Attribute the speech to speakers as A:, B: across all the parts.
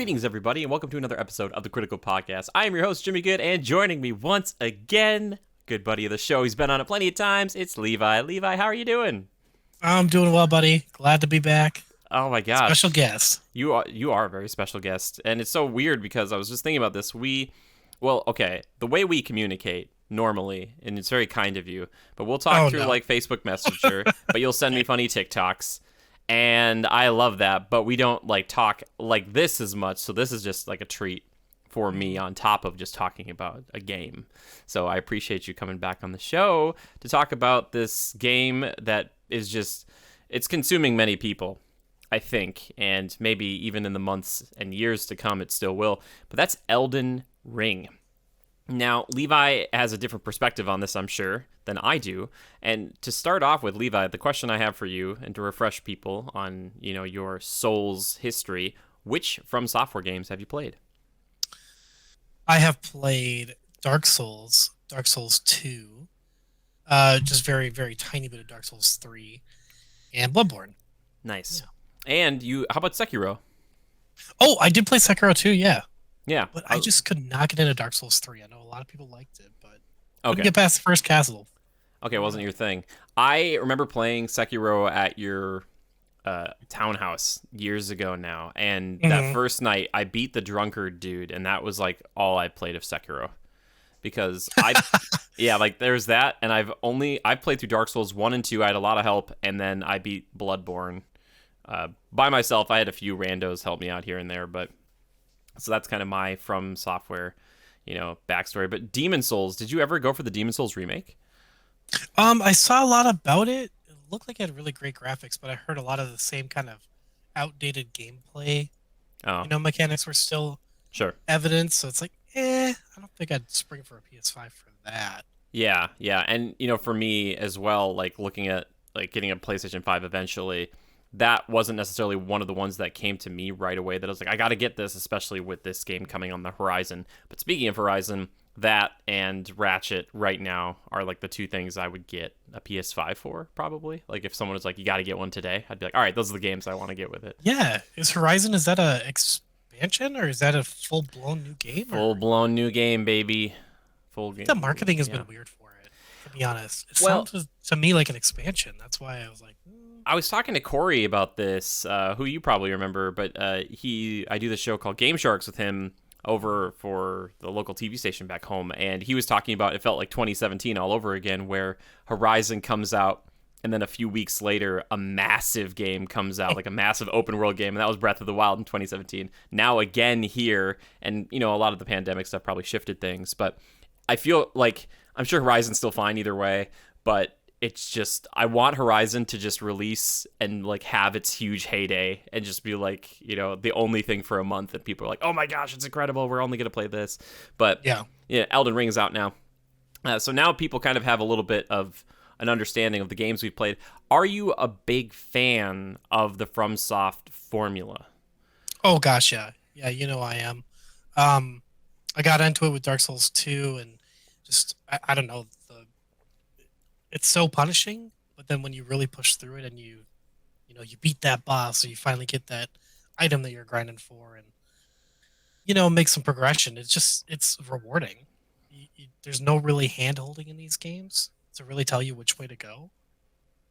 A: Greetings, everybody, and welcome to another episode of the Critical Podcast. I am your host, Jimmy Good, and joining me once again, good buddy of the show. He's been on it plenty of times. It's Levi. Levi, how are you doing?
B: I'm doing well, buddy. Glad to be back.
A: Oh my
B: Special
A: gosh,
B: guest.
A: you are a very special guest, and it's so weird because I was just thinking about this. The way we communicate normally, and it's very kind of you, but we'll talk
B: Oh
A: through
B: no.
A: like Facebook Messenger, but you'll send me funny TikToks. And I love that, but we don't like talk like this as much, so this is just like a treat for me on top of just talking about a game. So I appreciate you coming back on the show to talk about this game that is just it's consuming many people, I think, and maybe even in the months and years to come it still will. But that's Elden Ring. Now, Levi has a different perspective on this, I'm sure, than I do. And to start off with, Levi, the question I have for you, and to refresh people on, your Souls history, which FromSoftware games have you played?
B: I have played Dark Souls 2, just very, very tiny bit of Dark Souls 3, and Bloodborne.
A: Nice.
B: Yeah.
A: And how about Sekiro?
B: Oh, I did play Sekiro 2, yeah.
A: Yeah.
B: But I just could not get into Dark Souls 3. I know a lot of people liked it, but couldn't
A: Okay.
B: get past the first castle.
A: Okay, it wasn't your thing. I remember playing Sekiro at your townhouse years ago now, and that
B: Mhm.
A: first night I beat the drunkard dude, and that was like all I played of Sekiro. Because yeah, like there's that, and I've played through Dark Souls 1 and 2. I had a lot of help, and then I beat Bloodborne by myself. I had a few randos help me out here and there, but so that's kind of my From Software, backstory. But Demon Souls, did you ever go for the Demon Souls remake?
B: I saw a lot about it. It looked like it had really great graphics, but I heard a lot of the same kind of outdated gameplay.
A: Oh,
B: Mechanics were still
A: sure.
B: evident, so it's like, I don't think I'd spring for a PS5 for that.
A: Yeah, yeah. And for me as well, like looking at like getting a PlayStation 5 eventually, that wasn't necessarily one of the ones that came to me right away that I was like, I got to get this, especially with this game coming on the horizon. But speaking of horizon, that and Ratchet right now are like the two things I would get a PS5 for, probably. Like if someone was like, you got to get one today, I'd be like, all right, those are the games I want to get with it.
B: Yeah, is that a expansion or is that a full blown new game?
A: Full
B: Or
A: blown new game, baby. Full game.
B: the marketing has
A: Yeah.
B: been weird for it. To be honest, it
A: Well,
B: sounds to me like an expansion. That's why I was like,
A: I was talking to Corey about this, who you probably remember, but I do this show called Game Sharks with him over for the local TV station back home, and he was talking about it felt like 2017 all over again, where Horizon comes out, and then a few weeks later, a massive game comes out, like a massive open world game, and that was Breath of the Wild in 2017. Now again here, and a lot of the pandemic stuff probably shifted things, but I feel like I'm sure Horizon's still fine either way, but it's just I want Horizon to just release and like have its huge heyday and just be like, the only thing for a month and people are like, "Oh my gosh, it's incredible. We're only going to play this." But
B: yeah,
A: yeah, Elden Ring is out now. So now people kind of have a little bit of an understanding of the games we've played. Are you a big fan of the FromSoft formula?
B: oh gosh, yeah, yeah, I am. Um, I got into it with Dark Souls 2, and just I don't know, it's so punishing. But then when you really push through it and you beat that boss, or you finally get that item that you're grinding for, and make some progression. It's rewarding. There's no really hand holding in these games to really tell you which way to go.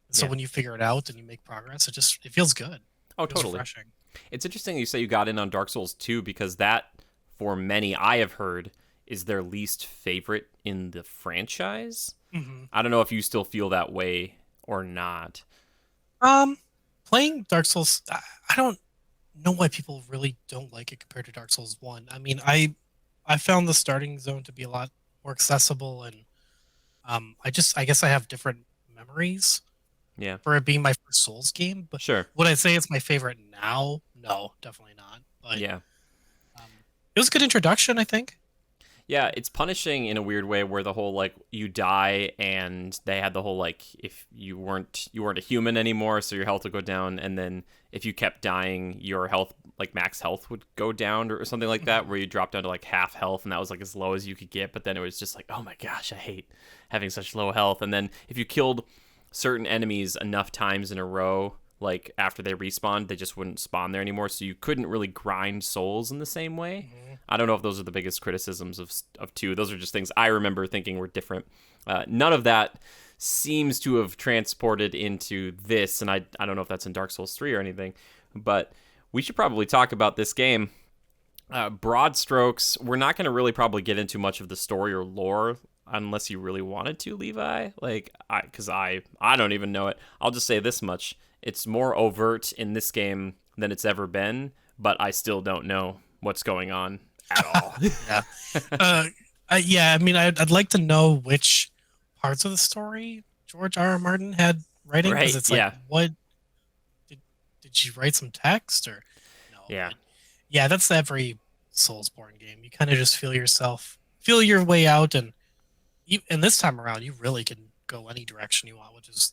B: And so
A: Yeah.
B: when you figure it out and you make progress, it feels good.
A: Oh,
B: It feels
A: totally.
B: refreshing.
A: It's interesting you say you got in on Dark Souls 2 because that, for many I have heard, is their least favorite in the franchise.
B: hmm
A: I don't know if you still feel that way or not.
B: Um, Playing Dark Souls, I don't know why people really don't like it compared to Dark Souls 1. I mean, I found the starting zone to be a lot more accessible, and I guess I have different memories
A: Yeah,
B: for it being my first Souls game. But
A: sure.
B: would I say it's my favorite now? No, definitely not. But
A: Yeah.
B: it was a good introduction, I think.
A: Yeah, it's punishing in a weird way where the whole like you die and they had the whole like if you weren't a human anymore, so your health would go down, and then if you kept dying, your health like max health would go down or something like that,
B: Mhm.
A: where you dropped down to like half health, and that was like as low as you could get. But then it was just like, oh my gosh, I hate having such low health. And then if you killed certain enemies enough times in a row, like after they respawned, they just wouldn't spawn there anymore, so you couldn't really grind souls in the same way.
B: Hmm.
A: I don't know if those are the biggest criticisms of 2. Those are just things I remember thinking were different. None of that seems to have transported into this, and I don't know if that's in Dark Souls 3 or anything, but we should probably talk about this game. Broad strokes, we're not going to really probably get into much of the story or lore unless you really wanted to, Levi. Like, I don't even know it. I'll just say this much: it's more overt in this game than it's ever been, but I still don't know what's going on at all.
B: Yeah. uh, yeah. I mean, I'd like to know which parts of the story George R. R. Martin had writing, because
A: Right?
B: it's like,
A: Yeah.
B: what did did she write some text or no?
A: Yeah.
B: But yeah, that's every Soulsborne game. You kind of just feel your way out, and this time around, you really can go any direction you want, which is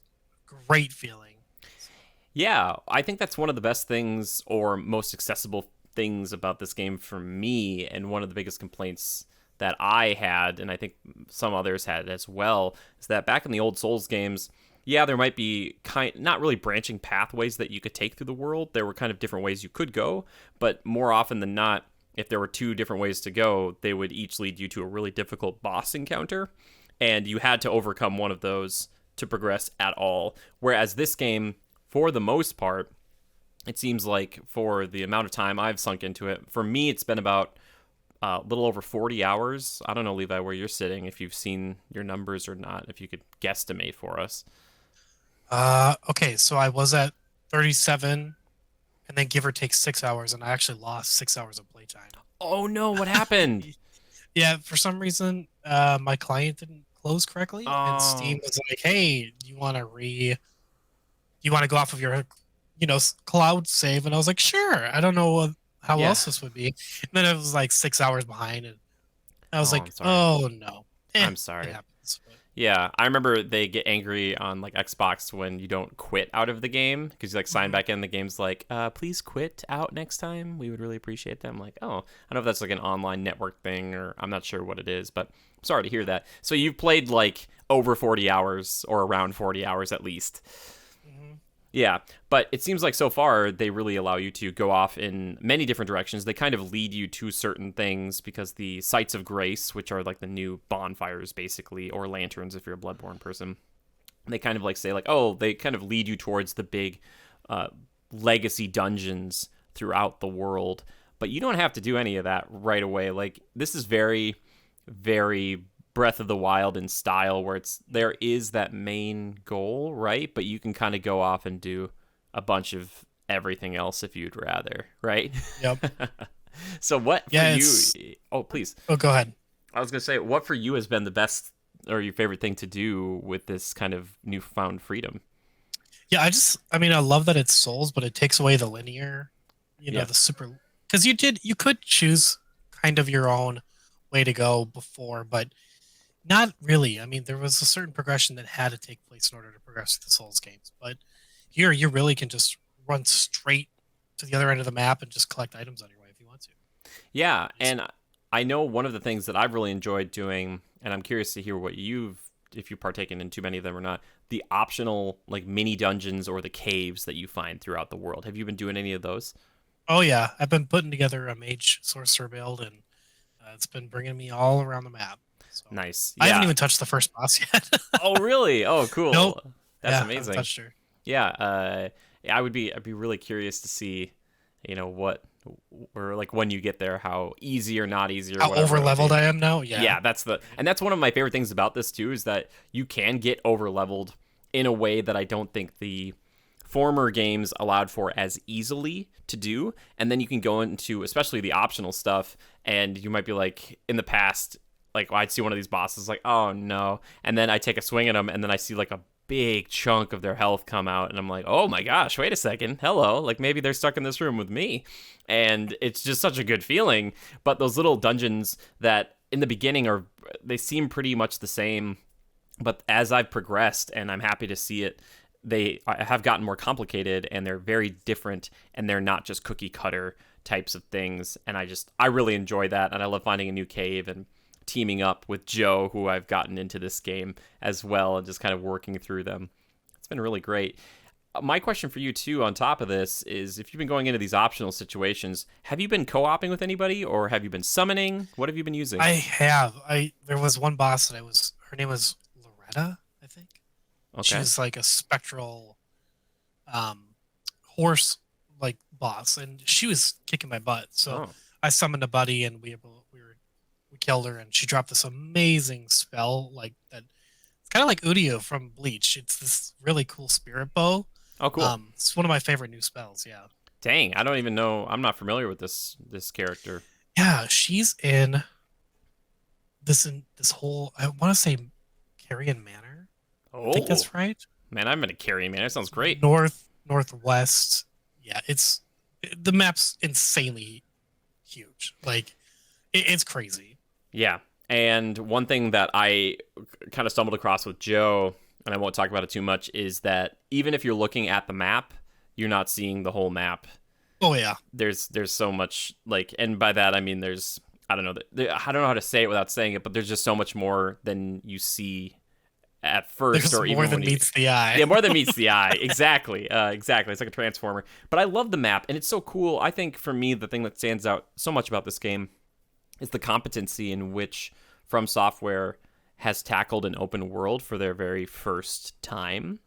B: a great feeling. So,
A: Yeah, I think that's one of the best things or most accessible things about this game for me, and one of the biggest complaints that I had, and I think some others had as well, is that back in the old Souls games, yeah, there might be not really branching pathways that you could take through the world. There were kind of different ways you could go, but more often than not, if there were 2 different ways to go, they would each lead you to a really difficult boss encounter, and you had to overcome one of those to progress at all. Whereas this game, for the most part, it seems like for the amount of time I've sunk into it, for me, it's been about a little over 40 hours. I don't know, Levi, where you're sitting, if you've seen your numbers or not, if you could guesstimate for us.
B: okay, so I was at 37, and then give or take 6 hours, and I actually lost 6 hours of playtime.
A: Oh no, what happened?
B: Yeah, for some reason, my client didn't close correctly, and Steam
A: Oh,
B: was like, "Hey, do you want to go off of your, cloud save?" And I was like, "Sure." I don't know how
A: yeah.
B: else this would be. And then it was like 6 hours behind, and I was
A: Oh, I'm
B: like,
A: sorry.
B: "Oh no,
A: I'm
B: it
A: sorry.
B: happens." But
A: Yeah, I remember they get angry on like Xbox when you don't quit out of the game because you like sign
B: mhm.
A: back in. The game's like, please quit out next time. We would really appreciate that. I'm like, oh, I don't know if that's like an online network thing or I'm not sure what it is, but I'm sorry to hear that. So you've played like over 40 hours or around 40 hours at least.
B: Mhm.
A: Yeah, but it seems like so far they really allow you to go off in many different directions. They kind of lead you to certain things because the sites of grace, which are like the new bonfires basically, or lanterns if you're a Bloodborne person, they kind of like say like, oh, they kind of lead you towards the big uh, legacy dungeons throughout the world. But you don't have to do any of that right away. Like this is very, very Breath of the Wild in style, where it's there is that main goal, right? But you can kind of go off and do a bunch of everything else if you'd rather, right?
B: Yep.
A: So what for
B: Yeah,
A: you?
B: it's.
A: Oh, please.
B: Oh, go ahead.
A: I was gonna say, what for you has been the best or your favorite thing to do with this kind of newfound freedom?
B: Yeah, I mean, I love that it's Souls, but it takes away the linear,
A: Yeah.
B: the super, because you could choose kind of your own way to go before, but not really. I mean, there was a certain progression that had to take place in order to progress through the Souls games, but here you really can just run straight to the other end of the map and just collect items on your way if you want to.
A: Yeah,
B: Just,
A: and I know one of the things that I've really enjoyed doing, and I'm curious to hear what if you've partaken in too many of them or not, the optional like mini dungeons or the caves that you find throughout the world. Have you been doing any of those?
B: oh yeah, I've been putting together a mage sorcerer build, and it's been bringing me all around the map. So
A: Nice.
B: I haven't
A: Yeah.
B: even touched the first boss yet.
A: Oh, really? Oh,
B: Nope.
A: cool. That's
B: Yeah, I haven't
A: amazing.
B: touched her.
A: Yeah, I'd be really curious to see, what or like when you get there, how easy or not easy or
B: How
A: whatever
B: over
A: it'll
B: leveled
A: be.
B: I am now? Yeah.
A: Yeah, and that's one of my favorite things about this too is that you can get over leveled in a way that I don't think the former games allowed for as easily to do. And then you can go into especially the optional stuff, and you might be like in the past, like I'd see one of these bosses like, oh no, and then I take a swing at them, and then I see like a big chunk of their health come out, and I'm like, oh my gosh, wait a second, hello, like maybe they're stuck in this room with me, and it's just such a good feeling. But those little dungeons that in the beginning they seem pretty much the same, but as I've progressed, and I'm happy to see it, they have gotten more complicated, and they're very different, and they're not just cookie cutter types of things. And I really enjoy that, and I love finding a new cave and teaming up with Joe, who I've gotten into this game as well, and just kind of working through them. It's been really great. my question for you too, on top of this, is if you've been going into these optional situations, have you been co-oping with anybody, or have you been summoning? What have you been using?
B: I have. There was one boss that her name was Loretta, I think. She
A: Okay.
B: was like a spectral um horse like boss, and she was kicking my butt. So
A: Oh,
B: I summoned a buddy, and we killed her, and she dropped this amazing spell like that. It's kind of like Udio from Bleach. It's this really cool spirit bow.
A: oh, cool.
B: It's one of my favorite new spells. Yeah,
A: Dang, I don't even know. I'm not familiar with this character.
B: yeah. She's in this whole. I want to say Carrion Manor. I think
A: Oh,
B: that's right.
A: man, I'm gonna carry, man. That sounds great.
B: Northwest. Yeah, the map's insanely huge. Like it's crazy.
A: Yeah. And one thing that I kind of stumbled across with Joe, and I won't talk about it too much, is that even if you're looking at the map, you're not seeing the whole map.
B: Oh yeah,
A: There's so much, like, and by that I mean there's, I don't know, I don't know how to say it without saying it, but there's just so much more than you see at first,
B: there's
A: or
B: more
A: even
B: than
A: when you,
B: meets the eye.
A: yeah, more than meets the eye. Exactly. Exactly. It's like a transformer. But I love the map, and it's so cool. I think for me, the thing that stands out so much about this game is the competency in which FromSoftware has tackled an open world for their very first time.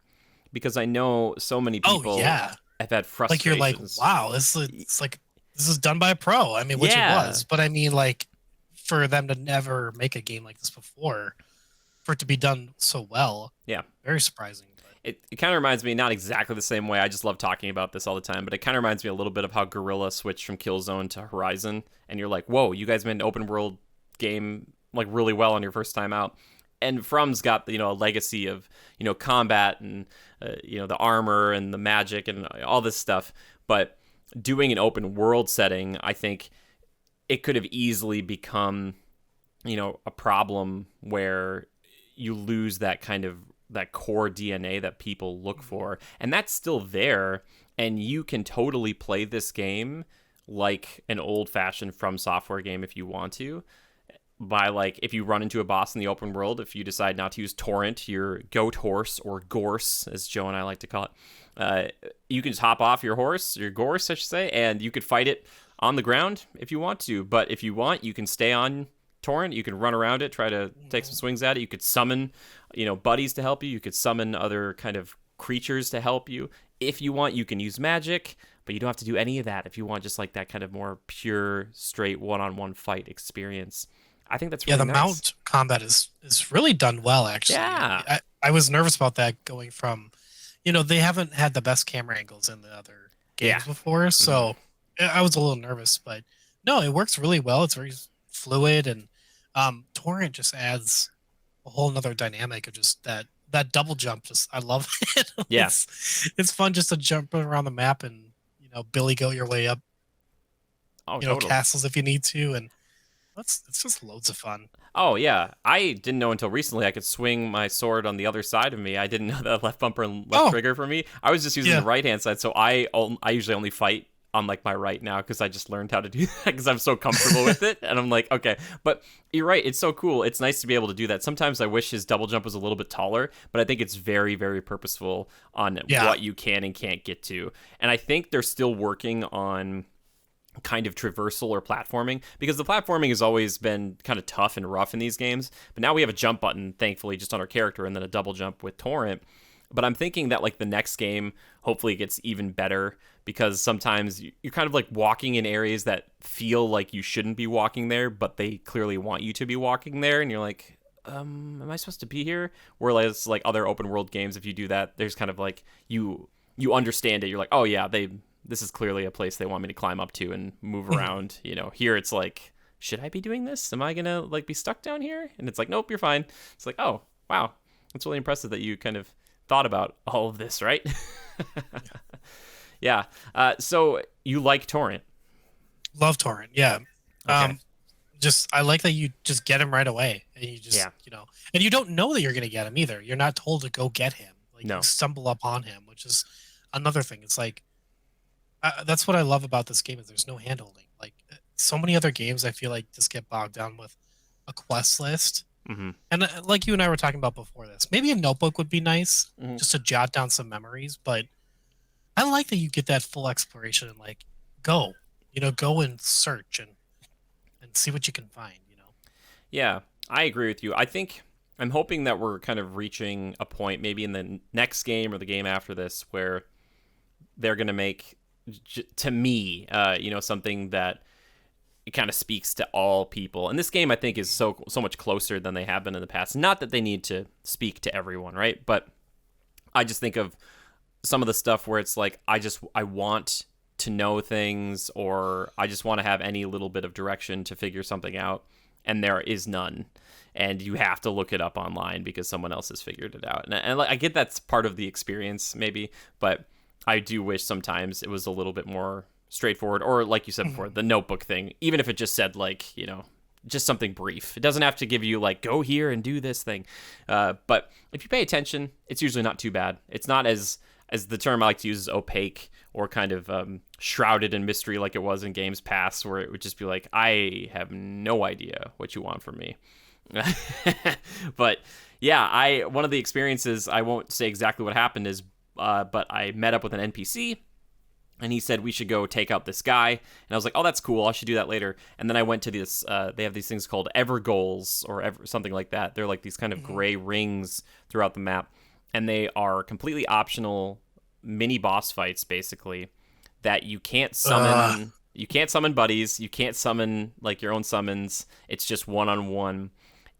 A: Because I know so many
B: Oh
A: people
B: yeah,
A: have had
B: like you're like,
A: frustrations.
B: wow, it's like this is done by a pro. I mean, which it
A: Yeah.
B: was, but I mean, like for them to never make a game like this before, for it to be done so well,
A: Yeah.
B: very surprising. But
A: It kind of reminds me, not exactly the same way, I just love talking about this all the time, but it kind of reminds me a little bit of how Guerrilla switched from Killzone to Horizon, and you're like, whoa, you guys made an open world game like really well on your first time out. And From's got, a legacy of, combat and, the armor and the magic and all this stuff, but doing an open world setting, I think it could have easily become, a problem where you lose that kind of that core DNA that people look for. And that's still there. And you can totally play this game like an old fashioned From Software game if you want to. By like, if you run into a boss in the open world, if you decide not to use Torrent, your goat horse, or gorse, as Joe and I like to call it, you can just hop off your horse, your gorse, I should say, and you could fight it on the ground if you want to. But if you want, you can stay on Torrent. You can run around it, try to take some swings at it. You could summon, buddies to help you. You could summon other kind of creatures to help you. If you want, you can use magic, but you don't have to do any of that if you want just like that kind of more pure, straight one-on-one fight experience. I think that's
B: yeah,
A: really
B: the
A: nice.
B: mount combat is really done well. Actually,
A: Yeah.
B: I was nervous about that going from, they haven't had the best camera angles in the other
A: Yeah.
B: games before,
A: Mm-hmm.
B: so I was a little nervous. But no, it works really well. It's very fluid, and Torrent just adds a whole nother dynamic of just that double jump. Just I love it.
A: Yeah.
B: It's fun just to jump around the map and billy goat your way up,
A: Oh, totally.
B: castles if you need to, and it's just loads of fun.
A: Oh, yeah. I didn't know until recently I could swing my sword on the other side of me. I didn't know that left bumper and left
B: Oh
A: trigger for me. I was just using the
B: yeah,
A: right hand side, so I usually only fight on like my right now because I just learned how to do that because I'm so comfortable with it. And I'm like, okay. But you're right. It's so cool. It's nice to be able to do that. Sometimes I wish his double jump was a little bit taller, but I think it's very, very purposeful on
B: yeah.
A: what you can and can't get to. And I think they're still working on kind of traversal or platforming, because the platforming has always been kind of tough and rough in these games, but now we have a jump button, thankfully, just on our character, and then a double jump with Torrent. But I'm thinking that like the next game hopefully gets even better, because sometimes you're kind of like walking in areas that feel like you shouldn't be walking there, but they clearly want you to be walking there, and you're like, am I supposed to be here? Whereas like other open world games, if you do that, there's kind of like you understand it. You're like, oh yeah, this is clearly a place they want me to climb up to and move around. Here it's like, should I be doing this? Am I gonna like be stuck down here? And it's like, nope, you're fine. It's like, oh wow, it's really impressive that you kind of thought about all of this, right? Yeah. So you like Torrent?
B: Love Torrent. Yeah.
A: Okay.
B: Um, just I like that you just get him right away, and you just
A: Yeah.
B: and you don't know that you're gonna get him either. You're not told to go get him. Like you
A: No.
B: stumble upon him, which is another thing. It's like that's what I love about this game is there's no handholding. Like so many other games, I feel like just get bogged down with a quest list.
A: Mm-hmm.
B: And like you and I were talking about before this, maybe a notebook would be nice
A: Mm-hmm.
B: just to jot down some memories. But I like that you get that full exploration and like go, go and search and see what you can find.
A: Yeah, I agree with you. I think I'm hoping that we're kind of reaching a point, maybe in the next game or the game after this, where they're going to make, to me, something that it kind of speaks to all people. And this game, I think, is so much closer than they have been in the past. Not that they need to speak to everyone, right? But I just think of some of the stuff where it's like I want to know things, or I just want to have any little bit of direction to figure something out, and there is none, and you have to look it up online because someone else has figured it out. And I get that's part of the experience, maybe, but I do wish sometimes it was a little bit more straightforward, or like you said before,
B: Mhm.
A: the notebook thing, even if it just said, like, just something brief. It doesn't have to give you like, go here and do this thing. But if you pay attention, it's usually not too bad. It's not as the term I like to use is opaque, or kind of shrouded in mystery like it was in games past, where it would just be like, I have no idea what you want from me. But yeah, I one of the experiences, I won't say exactly what happened, is but I met up with an NPC, and he said we should go take out this guy, and I was like, oh, that's cool, I should do that later. And then I went to this, they have these things called ever goals, or something like that. They're like these kind of
B: Mhm.
A: gray rings throughout the map, and they are completely optional mini boss fights, basically, that you can't
B: Uh,
A: summon. You can't summon buddies, you can't summon like your own summons. It's just one on one.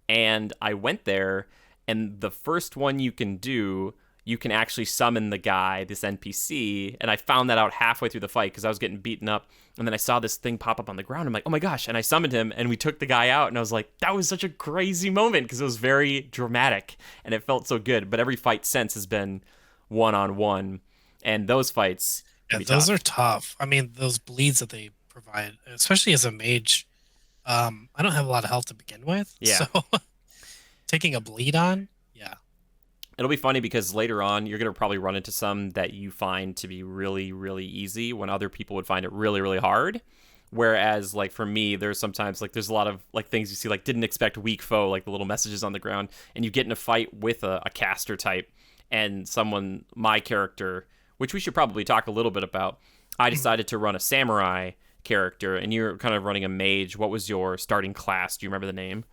A: And I went there, and the first one you can do, you can actually summon the guy, this NPC. And I found that out halfway through the fight because I was getting beaten up. And then I saw this thing pop up on the ground. I'm like, oh my gosh. And I summoned him, and we took the guy out. And I was like, that was such a crazy moment because it was very dramatic and it felt so good. But every fight since has been one on one. And those fights can
B: yeah,
A: be
B: those are
A: tough.
B: tough. I mean, those bleeds that they provide, especially as a mage. I don't have a lot of health to begin with,
A: Yeah.
B: so taking a bleed on, yeah.
A: It'll be funny because later on you're going to probably run into some that you find to be really, really easy when other people would find it really, really hard. Whereas, like, for me, there's sometimes like there's a lot of like things you see, like, didn't expect weak foe, like the little messages on the ground, and you get in a fight with a caster type, and someone, my character, which we should probably talk a little bit about. I
B: Mhm.
A: decided to run a samurai character, and you're kind of running a mage. What was your starting class? Do you remember the name?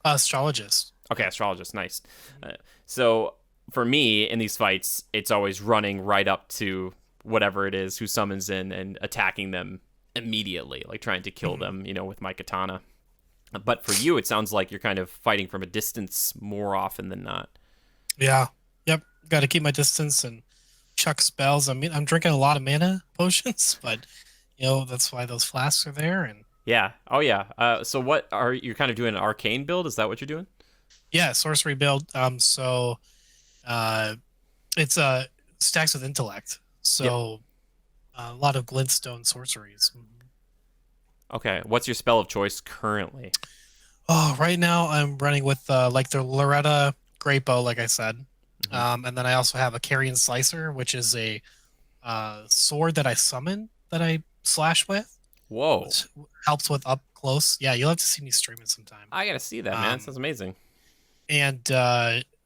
B: Astrologist.
A: Okay,
B: Yep.
A: astrologist, nice. So for me in these fights, it's always running right up to whatever it is who summons in and attacking them immediately, like trying to kill
B: Mhm.
A: them, with my katana. But for you, it sounds like you're kind of fighting from a distance more often than not.
B: Yeah. Yep. Got to keep my distance and chuck spells. I mean, I'm drinking a lot of mana potions, but that's why those flasks are there. And
A: Yeah. Oh yeah. So what are you kind of doing, an arcane build? Is that what you're doing?
B: yeah, sorcery build. So uh, it's stacks with intellect.
A: Yep.
B: So a lot of glintstone sorceries. Mhm.
A: Okay. What's your spell of choice currently?
B: Oh, right now I'm running with like the Loretta Great Bow, like I said,
A: Hmm.
B: and then I also have a Carrion Slicer, which is a sword that I summon that I slash with,
A: Whoa.
B: which helps with up close. Yeah, you'll have to see me stream it sometime.
A: I gotta see that, man. It
B: Um,
A: sounds amazing.
B: and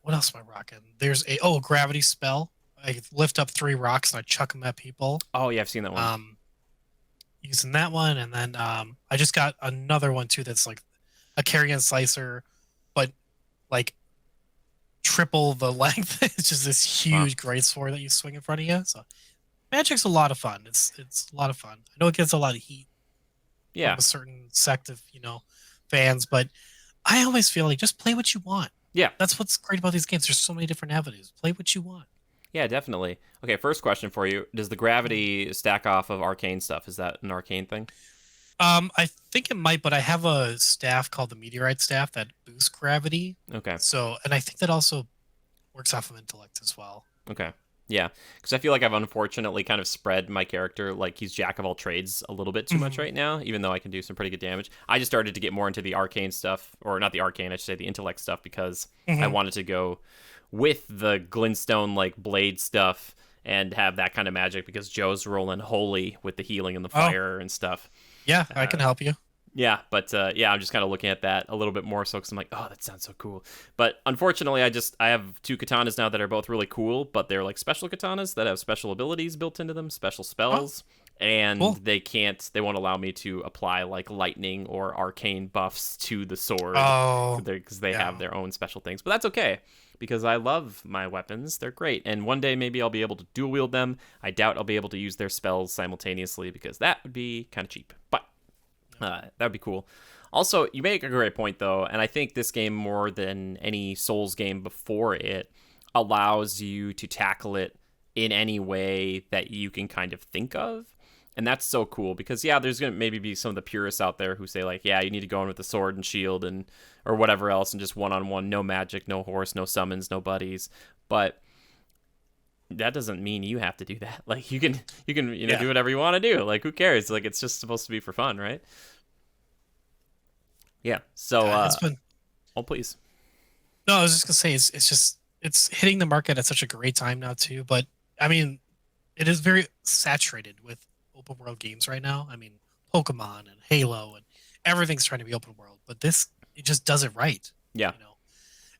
B: what else am I rocking? There's a gravity spell. I lift up 3 rocks and I chuck them at people.
A: Oh yeah, I've seen that one.
B: Um, Using that one, and then I just got another one too that's like a Carrion Slicer, but like triple the length. It's just this
A: Wow.
B: huge great sword that you swing in front of you. So Magic's a lot of fun. It's a lot of fun. I know it gets a lot of heat from
A: Yeah.
B: a certain sect of fans, but I always feel like just play what you want.
A: Yeah.
B: That's what's great about these games. There's so many different avenues. Play what you want.
A: Yeah, definitely. Okay, first question for you. Does the gravity stack off of arcane stuff? Is that an arcane thing?
B: I think it might, but I have a staff called the Meteorite staff that boosts gravity.
A: Okay.
B: So, and I think that also works off of intellect as well.
A: Okay. Yeah, because I feel like I've unfortunately kind of spread my character, like he's jack of all trades, a little bit too much
B: Mhm.
A: right now, even though I can do some pretty good damage. I just started to get more into the arcane stuff, or not the arcane, I should say the intellect stuff, because I
B: Mhm.
A: wanted to go with the glintstone like blade stuff and have that kind of magic because Joe's rolling holy with the healing and the
B: Oh,
A: fire and stuff.
B: yeah, I
A: Uh,
B: can help you.
A: Yeah, but yeah, I'm just kind of looking at that a little bit more so because I'm like, oh, that sounds so cool. But unfortunately, I have two katanas now that are both really cool, but they're like special katanas that have special abilities built into them, special
B: Oh,
A: spells, and
B: cool.
A: they won't allow me to apply like lightning or arcane buffs to the sword
B: Oh,
A: because they have
B: yeah.
A: their own special things. But that's okay because I love my weapons. They're great, and one day maybe I'll be able to dual wield them. I doubt I'll be able to use their spells simultaneously because that would be kind of cheap, but. That would be cool. Also, you make a great point, though, and I think this game, more than any Souls game before it, allows you to tackle it in any way that you can kind of think of. And that's so cool because, yeah, there's going to maybe be some of the purists out there who say, like, yeah, you need to go in with the sword and shield and or whatever else and just one on one, no magic, no horse, no summons, no buddies. But that doesn't mean you have to do that. Like you can
B: Yeah.
A: do whatever you want to do. Like who cares? Like it's just supposed to be for fun, right? Yeah. So,
B: Yeah. It's been.
A: oh please.
B: No, I was just gonna say it's just it's hitting the market at such a great time now too. But I mean, it is very saturated with open world games right now. I mean, Pokemon and Halo and everything's trying to be open world, but this it just does it right.
A: Yeah.
B: You know,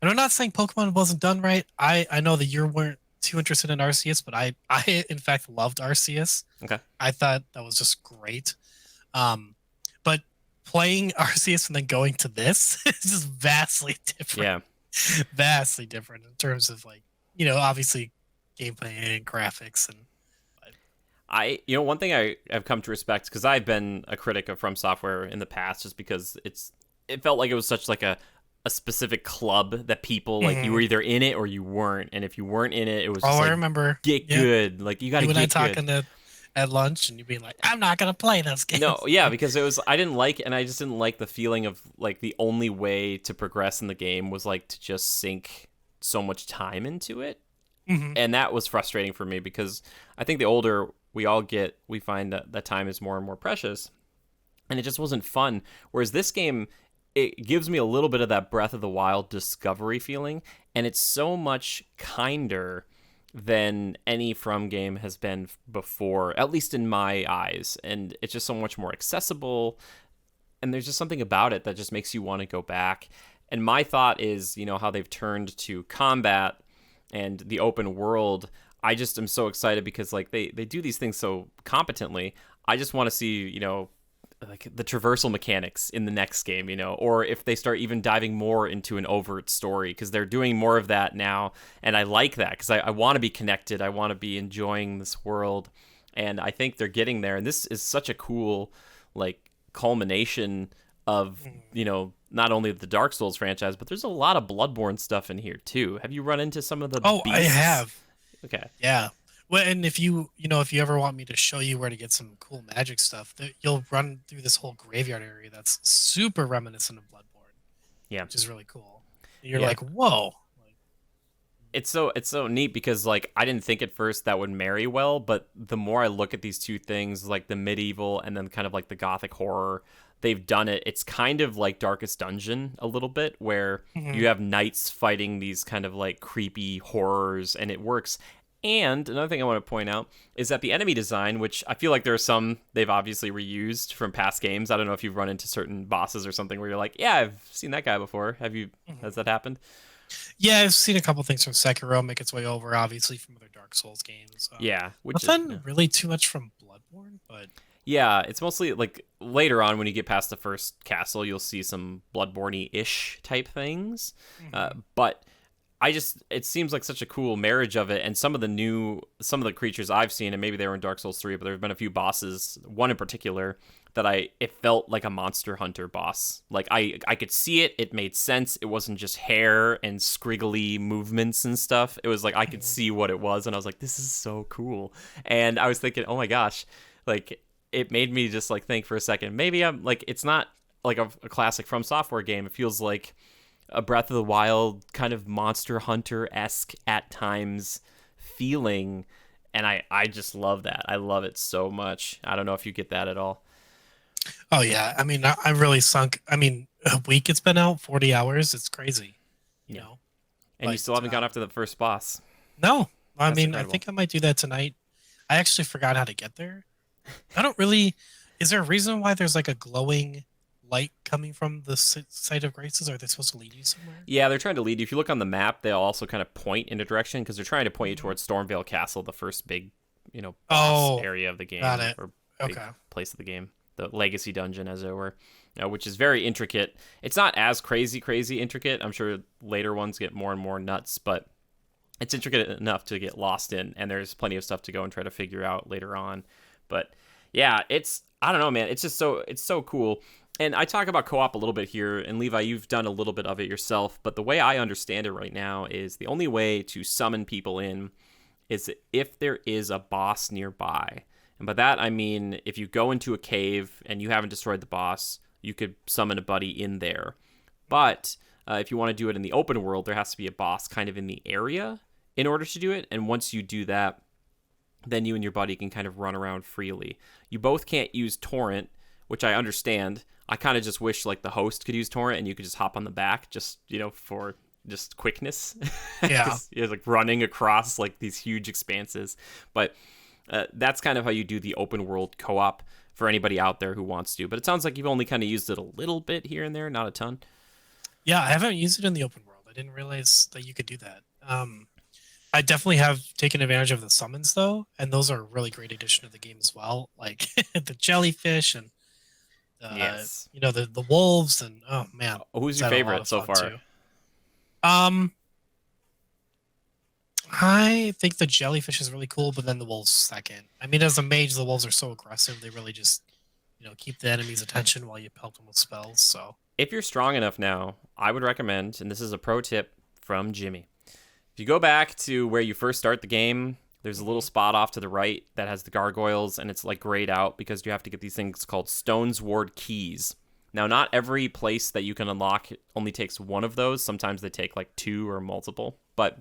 B: and I'm not saying Pokemon wasn't done right. I know that you weren't too interested in Arceus, but I in fact loved Arceus.
A: Okay.
B: I thought that was just great. Um, but playing Arceus and then going to this is just vastly different.
A: Yeah.
B: Vastly different in terms of like, obviously gameplay and graphics and
A: One thing I've come to respect because I've been a critic of From Software in the past, just because it felt like it was such like a specific club that people like you were
B: Mhm.
A: either in it or you weren't, and if you weren't in it, it was
B: Oh,
A: just
B: I
A: like
B: remember.
A: get
B: Yeah,
A: good, like you got to
B: you and I
A: get good.
B: talking at lunch, and you being like, "I'm not gonna play those
A: No,
B: games."
A: yeah, because I just didn't like the feeling of like the only way to progress in the game was like to just sink so much time into it.
B: Hmm.
A: And that was frustrating for me because I think the older we all get, we find that time is more and more precious, and it just wasn't fun. Whereas this game, it gives me a little bit of that Breath of the Wild discovery feeling, and it's so much kinder than any From game has been before, at least in my eyes. And it's just so much more accessible, and there's just something about it that just makes you want to go back. And my thought is, how they've turned to combat and the open world. I just am so excited because like they do these things so competently. I just want to see, like the traversal mechanics in the next game, or if they start even diving more into an overt story, because they're doing more of that now. And I like that because I want to be connected. I want to be enjoying this world. And I think they're getting there. And this is such a cool, like, culmination of, not only the Dark Souls franchise, but there's a lot of Bloodborne stuff in here too. Have you run into some of the
B: Oh, I
A: beasts?
B: have.
A: Okay.
B: Yeah. Well, and if you ever want me to show you where to get some cool magic stuff, you'll run through this whole graveyard area that's super reminiscent of Bloodborne,
A: Yeah.
B: which is really cool. You're
A: Yeah.
B: like, whoa. Like,
A: It's so neat because like I didn't think at first that would marry well, but the more I look at these two things, like the medieval and then kind of like the gothic horror, they've done it. It's kind of like Darkest Dungeon a little bit, where
B: mhm.
A: you have knights fighting these kind of like creepy horrors, and it works. And another thing I want to point out is that the enemy design, which I feel like there are some they've obviously reused from past games. I don't know if you've run into certain bosses or something where you're like, yeah, I've seen that guy before. Have you?
B: Mhm.
A: Has that happened?
B: Yeah, I've seen a couple things from Sekiro make its way over, obviously from other Dark Souls games.
A: Yeah, which is yeah.
B: Nothing really too much from Bloodborne, but
A: Yeah, it's mostly like later on when you get past the first castle, you'll see some Bloodborne-ish type things.
B: mhm.
A: But it seems like such a cool marriage of it. And some of the creatures I've seen, and maybe they were in Dark Souls 3, but there have been a few bosses, one in particular, that it felt like a Monster Hunter boss. Like I could see it. It made sense. It wasn't just hair and scriggly movements and stuff. It was like I could
B: Mhm.
A: see what it was, and I was like, this is so cool. And I was thinking, oh my gosh, like it made me just like think for a second. Maybe I'm like it's not like a classic From Software game. It feels like a Breath of the Wild kind of Monster Hunter esque at times feeling, and I just love that. I love it so much. I don't know if you get that at all.
B: Oh yeah, I mean, I really sunk. I mean, a week it's been out, 40 hours. It's crazy, you
A: Yeah,
B: know.
A: and you
B: But
A: still haven't gone after the first boss.
B: no, I
A: That's
B: mean, I
A: incredible.
B: think I might do that tonight. I actually forgot how to get there. I don't really. Is there a reason why there's like a glowing light coming from the site of graces? Are they supposed to lead you somewhere?
A: Yeah, they're trying to lead you. If you look on the map, they'll also kind of point in a direction because they're trying to point you
B: Hmm.
A: towards Stormvale Castle, the first big, boss
B: Oh,
A: area of the
B: got
A: game
B: it.
A: or big
B: Okay.
A: place of the game, the legacy dungeon, as it were, which is very intricate. It's not as crazy intricate. I'm sure later ones get more and more nuts, but it's intricate enough to get lost in, and there's plenty of stuff to go and try to figure out later on. But yeah, it's I don't know, man. It's so cool. And I talk about co-op a little bit here, and Levi, you've done a little bit of it yourself. But the way I understand it right now is the only way to summon people in is if there is a boss nearby. And by that I mean if you go into a cave and you haven't destroyed the boss, you could summon a buddy in there. But if you want to do it in the open world, there has to be a boss kind of in the area in order to do it. And once you do that, then you and your buddy can kind of run around freely. You both can't use torrent, which I understand. I kind of just wish like the host could use torrent and you could just hop on the back, just for just quickness,
B: Yeah.
A: because you're like running across like these huge expanses. But that's kind of how you do the open world co-op for anybody out there who wants to. But it sounds like you've only kind of used it a little bit here and there, not a ton.
B: Yeah, I haven't used it in the open world. I didn't realize that you could do that. I definitely have taken advantage of the summons though, and those are a really great addition to the game as well. Like the jellyfish and
A: Yes.
B: the wolves and oh man,
A: Who's
B: it's
A: your
B: had a lot
A: favorite
B: of
A: so
B: fun
A: far?
B: too. Um, I think the jellyfish is really cool, but then the wolves second. I mean, as a mage, the wolves are so aggressive; they really just keep the enemy's attention while you pelt them with spells. So
A: If you're strong enough now, I would recommend, and this is a pro tip from Jimmy. If you go back to where you first start the game, there's a little spot off to the right that has the gargoyles, and it's like grayed out because you have to get these things called Stone's Ward keys. Now, not every place that you can unlock only takes one of those. Sometimes they take like two or multiple. But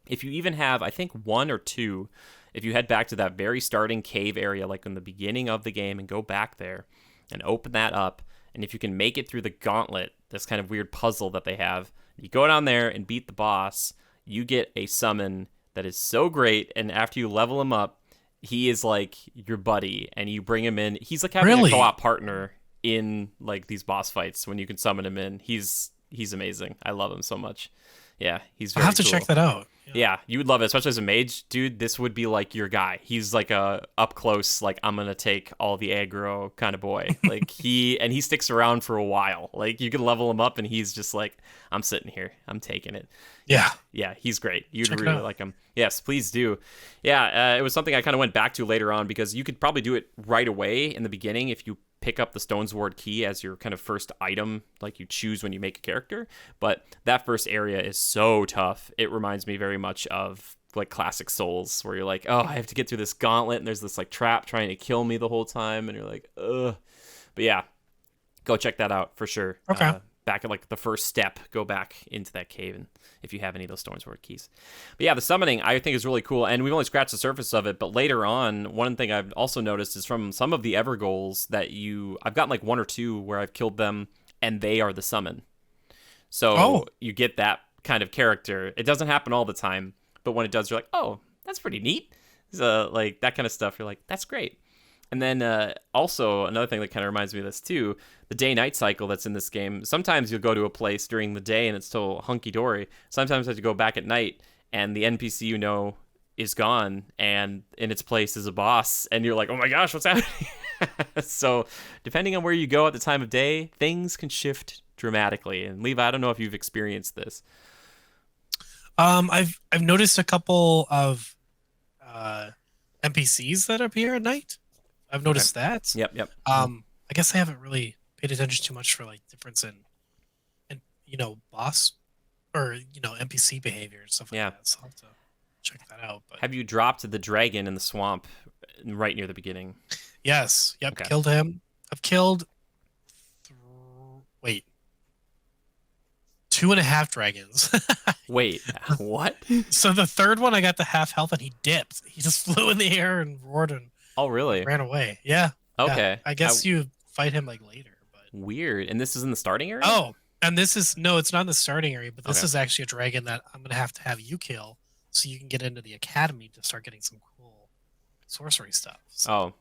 A: if you even have, I think, one or two, if you head back to that very starting cave area, like in the beginning of the game, and go back there and open that up, and if you can make it through the gauntlet, this kind of weird puzzle that they have, you go down there and beat the boss, you get a summon that is so great. And after you level him up, he is like your buddy, and you bring him in. He's like having a
B: really,
A: co-op partner in like these boss fights when you can summon him in. He's amazing. I love him so much. Yeah, he's
B: I'll
A: very
B: have to check
A: cool.
B: that out. Yeah.
A: Yeah, you would love it, especially as a mage, dude. This would be like your guy. He's like a up close, like I'm gonna take all the aggro kind of boy. Like he sticks around for a while. Like you can level him up, and he's just like, I'm sitting here, I'm taking it. Yeah,
B: Yeah,
A: yeah, he's great. You'd
B: check it
A: really
B: out.
A: like him. Yes, please do. Yeah, it was something I kind of went back to later on because you could probably do it right away in the beginning if you pick up the Stone's Ward key as your kind of first item, like you choose when you make a character. But that first area is so tough. It reminds me very much of like classic Souls, where you're like, oh, I have to get through this gauntlet, and there's this like trap trying to kill me the whole time, and you're like, ugh. But yeah, go check that out for sure.
B: Okay.
A: Back at like the first step, go back into that cave, and if you have any of those Stonesword keys. But yeah, the summoning I think is really cool, and we've only scratched the surface of it. But later on, one thing I've also noticed is from some of the Ever goals that I've gotten like one or two where I've killed them, and they are the summon.
B: Oh,
A: So you get that kind of character. It doesn't happen all the time, but when it does, you're like, oh, that's pretty neat. So like that kind of stuff, you're like, that's great. And then also another thing that kind of reminds me of this too, the day-night cycle that's in this game. Sometimes you'll go to a place during the day and it's still hunky-dory. Sometimes you have to go back at night and the NPC is gone, and in its place is a boss, and you're like, oh my gosh, what's happening? So depending on where you go at the time of day, things can shift dramatically. And Levi, I don't know if you've experienced this.
B: I've noticed a couple of uh NPCs that appear at night. I've
A: Okay.
B: noticed that.
A: Yep, yep.
B: I guess I haven't really paid attention too much for like difference in boss or NPC behavior and stuff like
A: Yeah.
B: that. So I'll have to check that out. But
A: Have you dropped the dragon in the swamp right near the beginning?
B: yes, yep,
A: Okay.
B: killed him. I've killed wait, 2.5 dragons.
A: Wait, what?
B: So the third one I got to half health and he dipped. He just flew in the air and roared and
A: Oh, really?
B: ran away. Yeah. Yeah.
A: Okay.
B: I guess you fight him like later, but
A: Weird. And this is in the starting area?
B: oh, and this is no, it's not in the starting area, but this
A: Okay.
B: is actually a dragon that I'm gonna have to have you kill so you can get into the academy to start getting some cool sorcery stuff. So
A: Oh,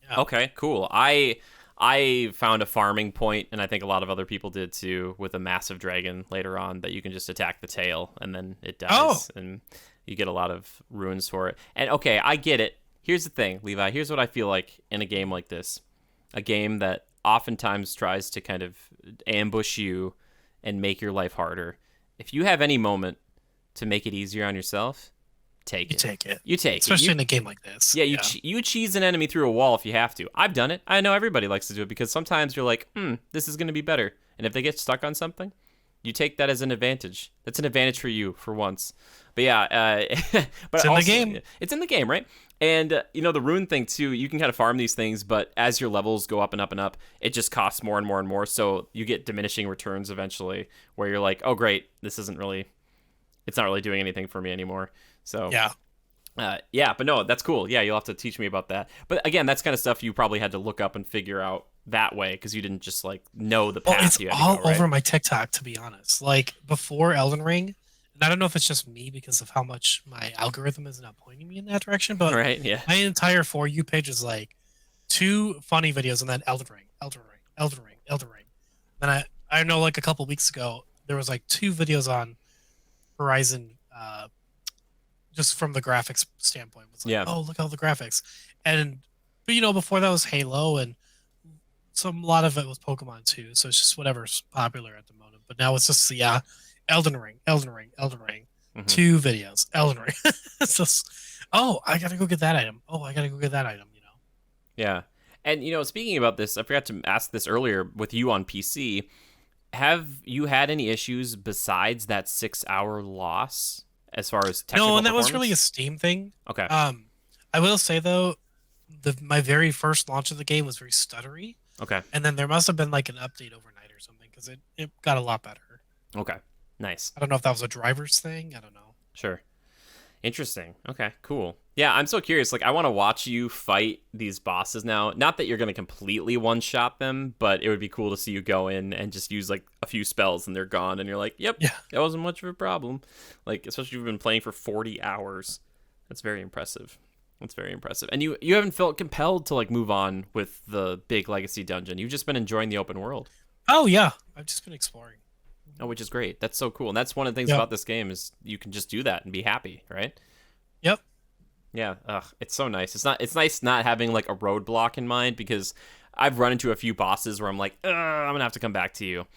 B: yeah.
A: okay, cool. I I found a farming point, and I think a lot of other people did too, with a massive dragon later on that you can just attack the tail, and then it
B: Oh,
A: dies, and you get a lot of runes for it. And okay, I get it. Here's the thing, Levi. Here's what I feel like in a game like this, a game that oftentimes tries to kind of ambush you and make your life harder. If you have any moment to make it easier on yourself, take
B: you
A: it.
B: take it,
A: You take it.
B: especially in a game like this.
A: Yeah,
B: Yeah.
A: you cheese an enemy through a wall if you have to. I've done it. I know everybody likes to do it because sometimes you're like, this is going to be better. And if they get stuck on something, you take that as an advantage. That's an advantage for you for once. But yeah, but
B: It's in
A: also,
B: the game.
A: It's in the game, right? And the rune thing too. You can kind of farm these things, but as your levels go up and up and up, it just costs more and more and more. So you get diminishing returns eventually, where you're like, oh great, this isn't really, it's not really doing anything for me anymore. So
B: Yeah.
A: yeah, but no, that's cool. Yeah, you'll have to teach me about that. But again, that's kind of stuff you probably had to look up and figure out that way because you didn't just like know the
B: Well,
A: path
B: it's
A: you had
B: all
A: to go, right?
B: over my TikTok, to be honest. Like before Elden Ring, and I don't know if it's just me because of how much my algorithm is not pointing me in that direction, but
A: Right? Yeah.
B: my entire For You page is like two funny videos and then Elden Ring, Elden Ring, Elden Ring, Elden Ring. And I know like a couple weeks ago there was like two videos on Horizon, just from the graphics standpoint. It's like,
A: Yeah.
B: oh, look at all the graphics, and but before that was Halo, and a lot of it was Pokemon too. So it's just whatever's popular at the moment. But now it's just Elden Ring, Elden Ring, Elden Ring,
A: Hmm.
B: two videos, Elden Ring. It's just, oh, I gotta go get that item. Oh, I gotta go get that item.
A: Yeah. And speaking about this, I forgot to ask this earlier with you on PC. Have you had any issues besides that 6 hour loss as far as technical
B: No, and that was really a
A: performance?
B: Steam thing.
A: Okay.
B: I will say though, my very first launch of the game was very stuttery,
A: Okay.
B: and then there must have been like an update overnight or something because it got a lot better.
A: Okay. Nice.
B: I don't know if that was a driver's thing. I don't know.
A: Sure. Interesting. Okay, cool. Yeah, I'm so curious. Like, I want to watch you fight these bosses now. Not that you're going to completely one-shot them, but it would be cool to see you go in and just use, like, a few spells and they're gone. And you're like, yep,
B: Yeah.
A: that wasn't much of a problem. Like, especially if you've been playing for 40 hours. That's very impressive. That's very impressive. And you haven't felt compelled to, like, move on with the big legacy dungeon. You've just been enjoying the open world.
B: Oh yeah, I've just been exploring.
A: Oh, which is great. That's so cool. And that's one of the things
B: Yep.
A: about this game is you can just do that and be happy, right?
B: Yep.
A: Yeah, it's so nice. It's nice not having like a roadblock in mind because I've run into a few bosses where I'm like, I'm gonna have to come back to you,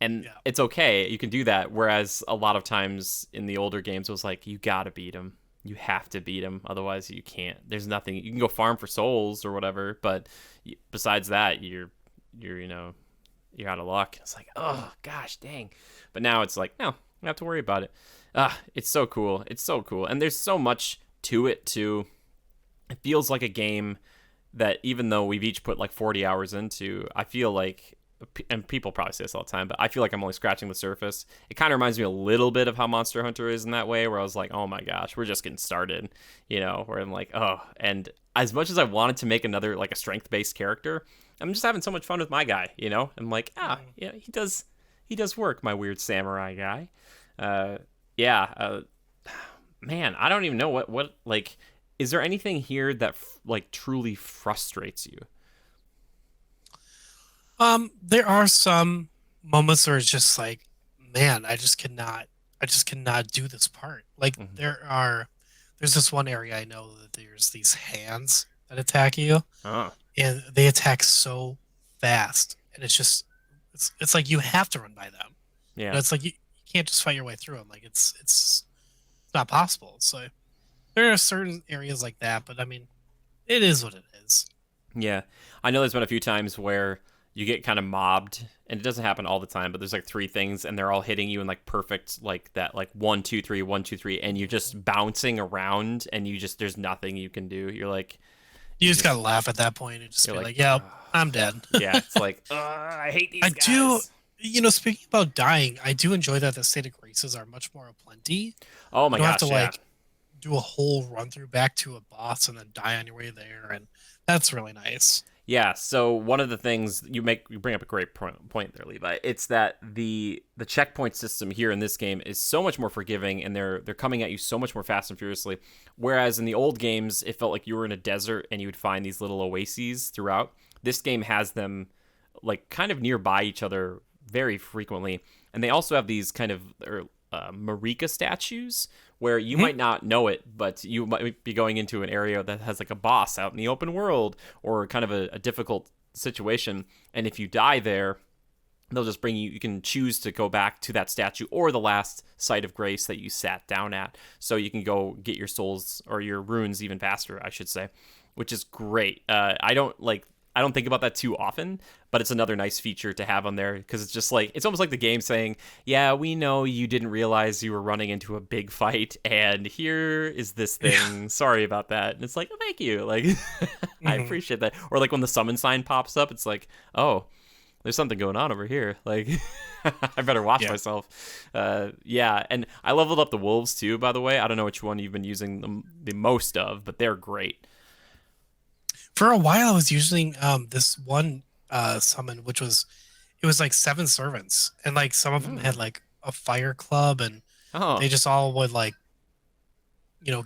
A: and
B: Yeah.
A: it's okay. You can do that. Whereas a lot of times in the older games, it was like you gotta beat him. You have to beat him, otherwise you can't. There's nothing you can go farm for souls or whatever, but besides that, you're out of luck. It's like, oh gosh, dang. But now it's like, no, you don't have to worry about it. It's so cool. It's so cool. And there's so much to it too. It feels like a game that even though we've each put like 40 hours into, I feel like, and people probably say this all the time, but I feel like I'm only scratching the surface. It kind of reminds me a little bit of how Monster Hunter is in that way, where I was like, oh my gosh, we're just getting started, where I'm like, oh, and as much as I wanted to make another like a strength-based character, I'm just having so much fun with my guy, I'm like, yeah, he does work, my weird samurai guy. Yeah, man, I don't even know what like, is there anything here that like truly frustrates you?
B: There are some moments where it's just like, man, I just cannot do this part. Like
A: Mhm.
B: there's this one area I know that there's these hands that attack you,
A: Oh,
B: and they attack so fast, and it's like you have to run by them.
A: yeah.
B: It's like you can't just fight your way through them. Like it's not possible. So there are certain areas like that, but I mean, it is what it is.
A: Yeah, I know there's been a few times where you get kind of mobbed, and it doesn't happen all the time, but there's like three things, and they're all hitting you in like perfect, like that, like 1 2 3 1 2 3, and you're just bouncing around, and there's nothing you can do. You're like,
B: You just gotta laugh at that point and just
A: you're
B: be
A: like,
B: like, "Yep, I'm dead."
A: yeah, it's like, I hate these
B: I
A: guys.
B: do, speaking about dying, I do enjoy that the static races are much more aplenty.
A: Oh
B: You
A: my
B: don't have
A: gosh,
B: to
A: yeah.
B: like do a whole run through back to a boss and then die on your way there, and that's really nice.
A: Yeah, so one of the things you bring up a great point there, Levi. It's that the checkpoint system here in this game is so much more forgiving, and they're coming at you so much more fast and furiously. Whereas in the old games, it felt like you were in a desert and you would find these little oases throughout. This game has them like kind of nearby each other very frequently, and they also have these kind of Marika statues where you
B: Hmm.
A: might not know it, but you might be going into an area that has like a boss out in the open world or kind of a difficult situation, and if you die there, they'll just bring you. You can choose to go back to that statue or the last site of grace that you sat down at, so you can go get your souls or your runes even faster, I should say, which is great. I don't think about that too often, but it's another nice feature to have on there because it's just like it's almost like the game saying, "Yeah, we know you didn't realize you were running into a big fight, and here is this
B: Yeah.
A: thing. Sorry about that." And it's like, "Oh, thank you." Like, I
B: Hmm.
A: appreciate that. Or like when the summon sign pops up, it's like, "Oh, there's something going on over here. Like, I better watch
B: Yeah.
A: myself." Yeah, and I leveled up the wolves too. By the way, I don't know which one you've been using the most of, but they're great.
B: For a while, I was using this one summon, which was it was like seven servants, and like some of them had
A: Mm.
B: like a fire club, and they
A: Oh,
B: just all would like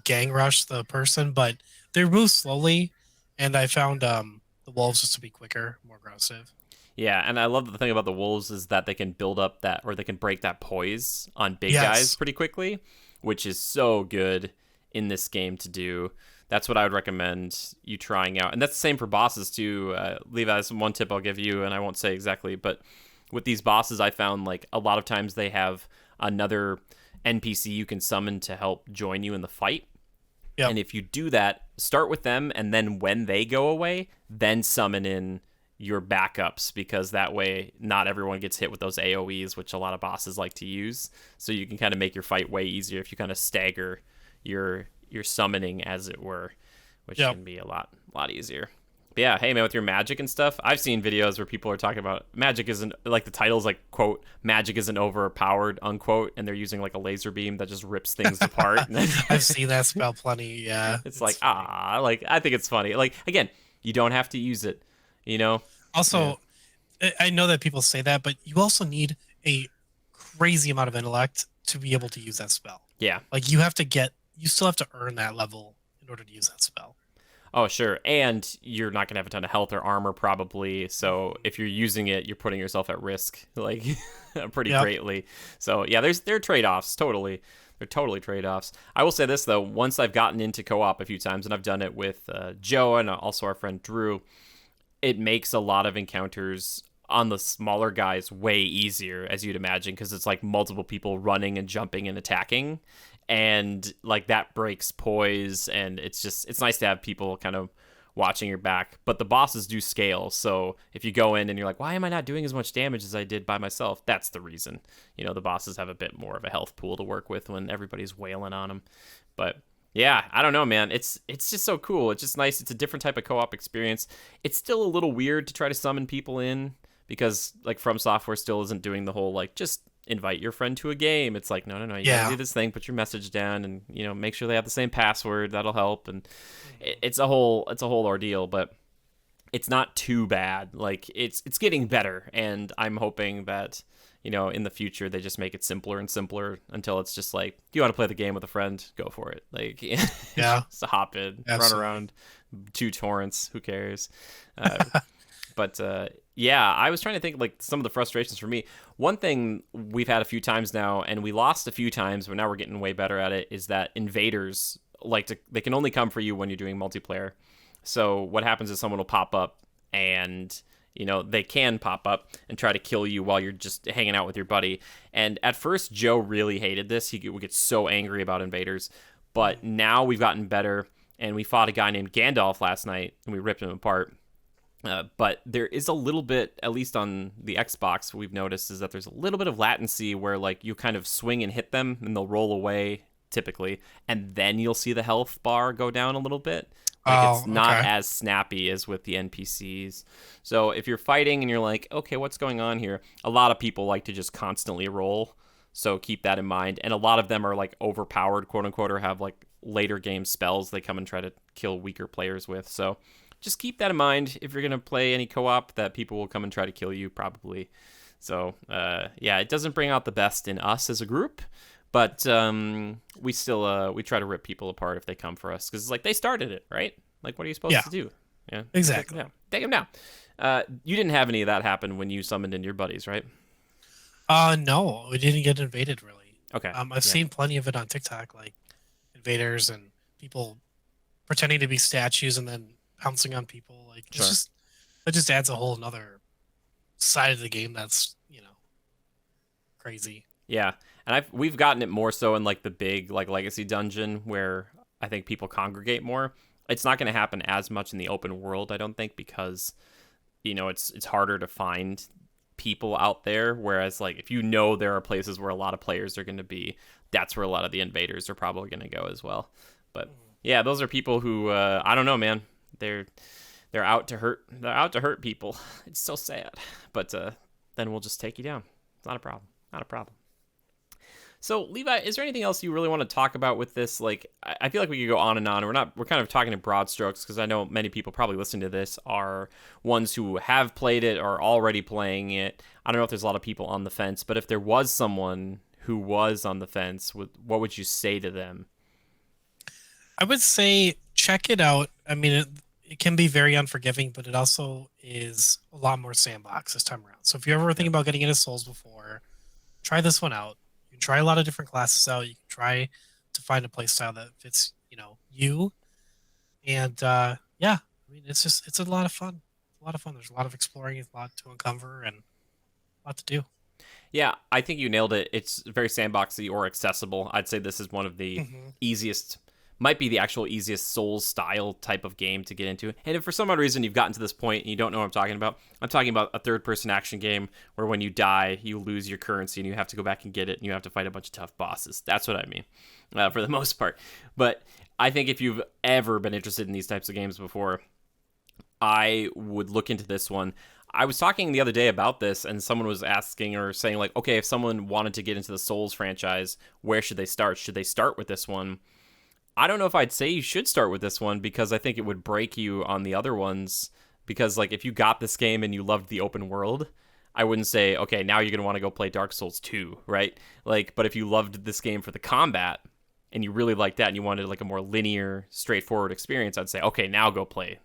B: gang rush the person, but they move slowly, and I found the wolves just to be quicker, more aggressive.
A: yeah, and I love the thing about the wolves is that they can build up that, or they can break that poise on big guys
B: Yes.
A: pretty quickly, which is so good in this game to do. That's what I would recommend you trying out, and that's the same for bosses too. Levi, that's one tip I'll give you, and I won't say exactly, but with these bosses, I found like a lot of times they have another NPC you can summon to help join you in the fight.
B: Yep.
A: And if you do that, start with them, and then when they go away, then summon in your backups because that way not everyone gets hit with those AoEs, which a lot of bosses like to use. So you can kind of make your fight way easier if you kind of stagger your summoning, as it were, which
B: Yep.
A: can be a lot easier. But yeah, hey man, with your magic and stuff, I've seen videos where people are talking about magic isn't like the title's like quote magic isn't overpowered unquote, and they're using like a laser beam that just rips things apart.
B: I've seen that spell plenty. Yeah,
A: It's like
B: it's funny.
A: like I think it's funny. Like again, you don't have to use it, you know. Yeah,
B: Also, I know that people say that, but you also need a crazy amount of intellect to be able to use that spell.
A: yeah.
B: Like you still have to earn that level in order to use that spell.
A: Oh sure, and you're not gonna have a ton of health or armor probably. So
B: Mhm.
A: if you're using it, you're putting yourself at risk like pretty
B: Yep.
A: greatly. So yeah, there are trade offs. Totally, they're totally trade offs. I will say this though: once I've gotten into co-op a few times, and I've done it with Joe and also our friend Drew, it makes a lot of encounters on the smaller guys way easier, as you'd imagine, because it's like multiple people running and jumping and attacking, and like that breaks poise, and it's nice to have people kind of watching your back. But the bosses do scale, so if you go in and you're like, why am I not doing as much damage as I did by myself, that's the reason. The bosses have a bit more of a health pool to work with when everybody's wailing on them. But yeah, I don't know, man. It's just so cool. It's just nice. It's a different type of co-op experience. It's still a little weird to try to summon people in because like FromSoftware still isn't doing the whole like just invite your friend to a game. It's like no, you got to
B: Yeah.
A: do this thing, put your message down, and make sure they have the same password. That'll help. And
B: Mhm.
A: it's a whole ordeal, but it's not too bad. Like it's getting better, and I'm hoping that in the future they just make it simpler and simpler until it's just like, do you want to play the game with a friend? Go for it. Like
B: Yeah.
A: just hop in, run
B: Absolutely.
A: around, two torrents. Who cares? Uh, but yeah, I was trying to think like some of the frustrations for me. One thing we've had a few times now, and we lost a few times, but now we're getting way better at it. Is that invaders they can only come for you when you're doing multiplayer. So what happens is someone will pop up and they can pop up and try to kill you while you're just hanging out with your buddy. And at first Joe really hated this. He would get so angry about invaders. But
B: Mhm.
A: now we've gotten better, and we fought a guy named Gandalf last night and we ripped him apart. But there is a little bit, at least on the Xbox, we've noticed is that there's a little bit of latency where like you kind of swing and hit them and they'll roll away typically, and then you'll see the health bar go down a little bit. Like
B: Oh,
A: it's not
B: okay.
A: as snappy as with the NPCs. So if you're fighting and you're like, okay, what's going on here? A lot of people like to just constantly roll. So keep that in mind. And a lot of them are like overpowered, quote unquote, or have like later game spells they come and try to kill weaker players with. So just keep that in mind if you're gonna play any co-op, that people will come and try to kill you probably. So yeah, it doesn't bring out the best in us as a group, but we still we try to rip people apart if they come for us because it's like they started it, right? Like what are you supposed
B: Yeah.
A: to do? Yeah,
B: Exactly.
A: yeah. take them down. You didn't have any of that happen when you summoned in your buddies, right?
B: No, we didn't get invaded really.
A: Okay.
B: I've
A: Yeah.
B: seen plenty of it on TikTok, like invaders and people pretending to be statues and then pouncing on people. Like it's
A: Sure.
B: just it just adds a whole another side of the game that's crazy.
A: Yeah, and we've gotten it more so in like the big like legacy dungeon where I think people congregate more. It's not going to happen as much in the open world, I don't think, because it's harder to find people out there. Whereas like if there are places where a lot of players are going to be, that's where a lot of the invaders are probably going to go as well. But yeah, those are people who I don't know, man. They're out to hurt. They're out to hurt people. It's so sad. But then we'll just take you down. It's not a problem. Not a problem. So, Levi, is there anything else you really want to talk about with this? Like, I feel like we could go on and on. We're kind of talking in broad strokes because I know many people probably listening to this are ones who have played it or already playing it. I don't know if there's a lot of people on the fence, but if there was someone who was on the fence, what would you say to them?
B: I would say check it out. I mean, it can be very unforgiving, but it also is a lot more sandbox this time around. So if you're ever thinking about getting into Souls before, try this one out. You can try a lot of different classes out. You can try to find a play style that fits, you. And yeah, I mean, it's a lot of fun. It's a lot of fun. There's a lot of exploring, a lot to uncover, and a lot to do.
A: Yeah, I think you nailed it. It's very sandboxy or accessible. I'd say this is one of the easiest, might be the actual easiest Souls style type of game to get into. And if for some odd reason you've gotten to this point and you don't know what I'm talking about a third person action game where when you die, you lose your currency and you have to go back and get it and you have to fight a bunch of tough bosses. That's what I mean, for the most part. But I think if you've ever been interested in these types of games before, I would look into this one. I was talking the other day about this, and someone was asking or saying, like, okay, if someone wanted to get into the Souls franchise, where should they start? Should they start with this one? I don't know if I'd say you should start with this one because I think it would break you on the other ones. Because, like, if you got this game and you loved the open world, I wouldn't say, okay, now you're going to want to go play Dark Souls 2, right? Like, but if you loved this game for the combat, and you really liked that and you wanted like a more linear, straightforward experience, I'd say, okay, now go play,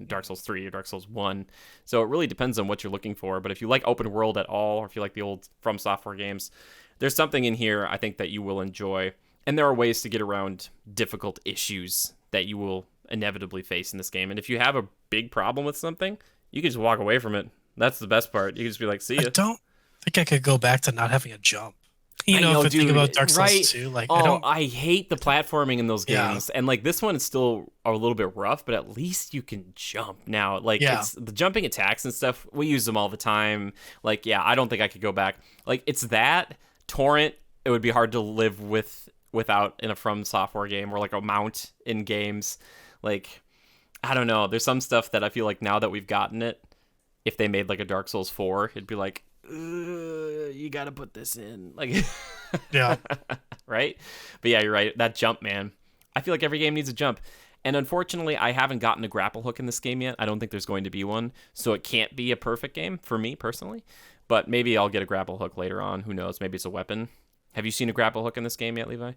A: Dark Souls 3 or Dark Souls 1. So it really depends on what you're looking for. But if you like open world at all, or if you like the old FromSoftware games, there's something in here I think that you will enjoy. And there are ways to get around difficult issues that you will inevitably face in this game. And if you have a big problem with something, you can just walk away from it. That's the best part. You can just be like, see ya.
B: I don't think I could go back to not having a jump.
A: I know,
B: If I think
A: dude,
B: about Dark Souls
A: right?
B: 2, like
A: I hate the platforming in those
B: Yeah.
A: games, and like this one is still a little bit rough, but at least you can jump now. Like
B: Yeah.
A: it's the jumping attacks and stuff. We use them all the time. Like yeah, I don't think I could go back. Like it's that torrent. It would be hard to live without in a From Software game or like a mount in games. Like I don't know. There's some stuff that I feel like now that we've gotten it, if they made like a Dark Souls 4, it'd be like, you gotta put this in, like,
B: Yeah.
A: right? But yeah, you're right. That jump, man. I feel like every game needs a jump, and unfortunately, I haven't gotten a grapple hook in this game yet. I don't think there's going to be one, so it can't be a perfect game for me personally. But maybe I'll get a grapple hook later on. Who knows? Maybe it's a weapon. Have you seen a grapple hook in this game yet, Levi?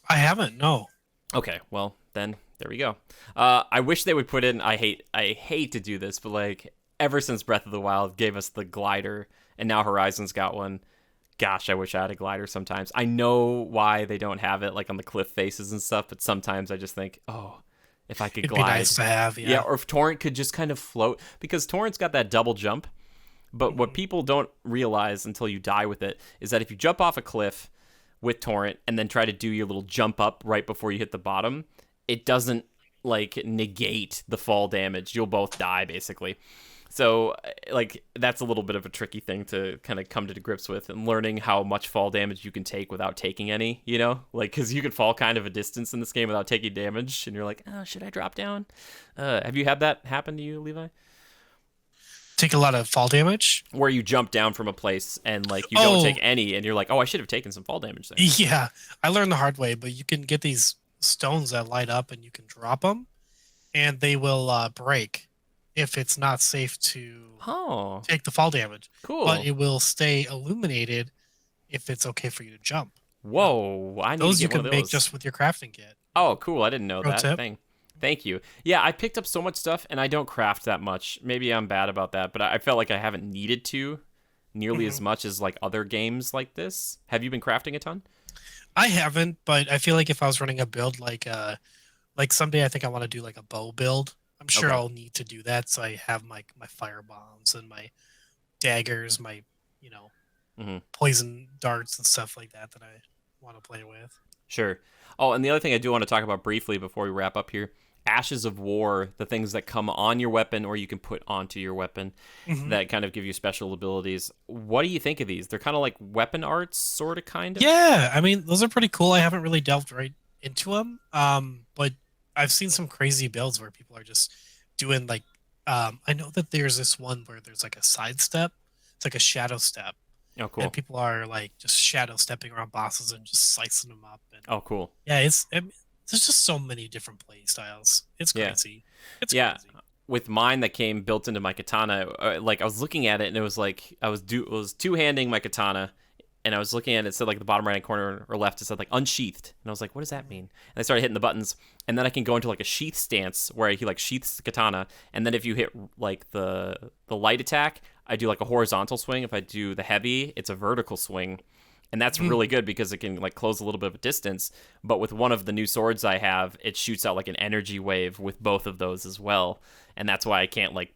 B: I haven't. No.
A: Okay, well then there we go. I wish they would put in. I hate to do this, but like ever since Breath of the Wild gave us the glider, and now Horizon's got one. Gosh, I wish I had a glider sometimes. I know why they don't have it like on the cliff faces and stuff, but sometimes I just think, oh, if I could
B: It'd
A: glide.
B: be nice to have. Yeah.
A: Or if Torrent could just kind of float, because Torrent's got that double jump. But what people don't realize until you die with it is that if you jump off a cliff with Torrent and then try to do your little jump up right before you hit the bottom, it doesn't like negate the fall damage. You'll both die basically. So like that's a little bit of a tricky thing to kind of come to grips with, and learning how much fall damage you can take without taking any, like because you could fall kind of a distance in this game without taking damage, and you're like, oh, should I drop down? Have you had that happen to you, Levi?
B: Take a lot of fall damage.
A: Where you jump down from a place and like you don't take any, and you're like, oh, I should have taken some fall damage there.
B: Yeah, I learned the hard way, but you can get these stones that light up, and you can drop them, and they will break if it's not safe to take the fall damage.
A: Cool.
B: But it will stay illuminated if it's okay for you to jump.
A: Whoa, I need
B: Those
A: to
B: you
A: get one
B: can
A: of
B: make
A: those.
B: just with your crafting kit.
A: Oh, cool. I didn't know
B: Pro
A: that
B: tip.
A: thing. Thank you. Yeah, I picked up so much stuff, and I don't craft that much. Maybe I'm bad about that, but I felt like I haven't needed to nearly
B: Hmm.
A: as much as like other games like this. Have you been crafting a ton?
B: I haven't, but I feel like if I was running a build like someday I think I want to do like a bow build. I'm sure
A: Okay.
B: I'll need to do that, so I have my fire bombs and my daggers, my you know
A: Hmm.
B: poison darts and stuff like that that I want to play with.
A: Sure. Oh, and the other thing I do want to talk about briefly before we wrap up here, ashes of war, the things that come on your weapon or you can put onto your weapon
B: Hmm.
A: that kind of give you special abilities. What do you think of these? They're kind of like weapon arts, sort of, kind of.
B: Yeah, I mean those are pretty cool. I haven't really delved right into them, but I've seen some crazy builds where people are just doing like, I know that there's this one where there's like a side step, it's like a shadow step,
A: Oh,
B: and
A: cool.
B: people are like just shadow stepping around bosses and just slicing them up. And
A: Oh, cool.
B: yeah, there's just so many different play styles. It's
A: Yeah.
B: crazy. It's
A: Yeah.
B: crazy.
A: With mine that came built into my katana, like I was looking at it and it was like it was two handing my katana, and I was looking at it, it said like the bottom right hand corner or left, it said like unsheathed, and I was like, what does that
B: Mhm.
A: mean? And I started hitting the buttons, and then I can go into like a sheath stance where he like sheaths the katana, and then if you hit like the light attack, I do like a horizontal swing. If I do the heavy, it's a vertical swing, and that's really
B: Mhm.
A: good because it can like close a little bit of a distance. But with one of the new swords I have, it shoots out like an energy wave with both of those as well, and that's why I can't like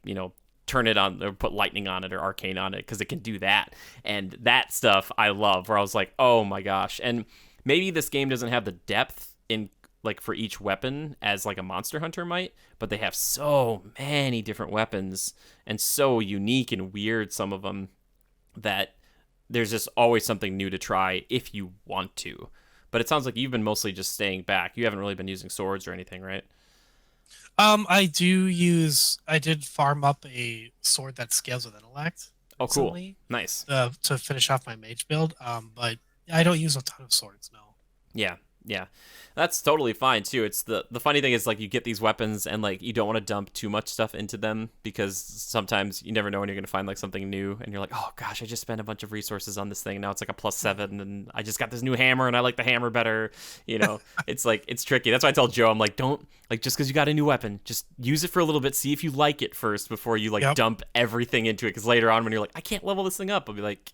A: turn it on or put lightning on it or arcane on it because it can do that. And that stuff I love. Where I was like, oh my gosh. And maybe this game doesn't have the depth in like for each weapon as like a Monster Hunter might, but they have so many different weapons and so unique and weird some of them that there's just always something new to try if you want to. But it sounds like you've been mostly just staying back. You haven't really been using swords or anything, right?
B: I did farm up a sword that scales with intellect
A: Oh, cool.
B: recently,
A: Nice.
B: to finish off my mage build. But I don't use a ton of swords, no.
A: Yeah, yeah, that's totally fine too. It's the funny thing is like you get these weapons and like you don't want to dump too much stuff into them because sometimes you never know when you're gonna find like something new and you're like, oh gosh, I just spent a bunch of resources on this thing. Now it's like a +7, and I just got this new hammer and I like the hammer better. It's like it's tricky. That's why I tell Joe, I'm like, don't like just because you got a new weapon, just use it for a little bit, see if you like it first before you like
B: Yep.
A: dump everything into it. Because later on when you're like, I can't level this thing up, I'll be like,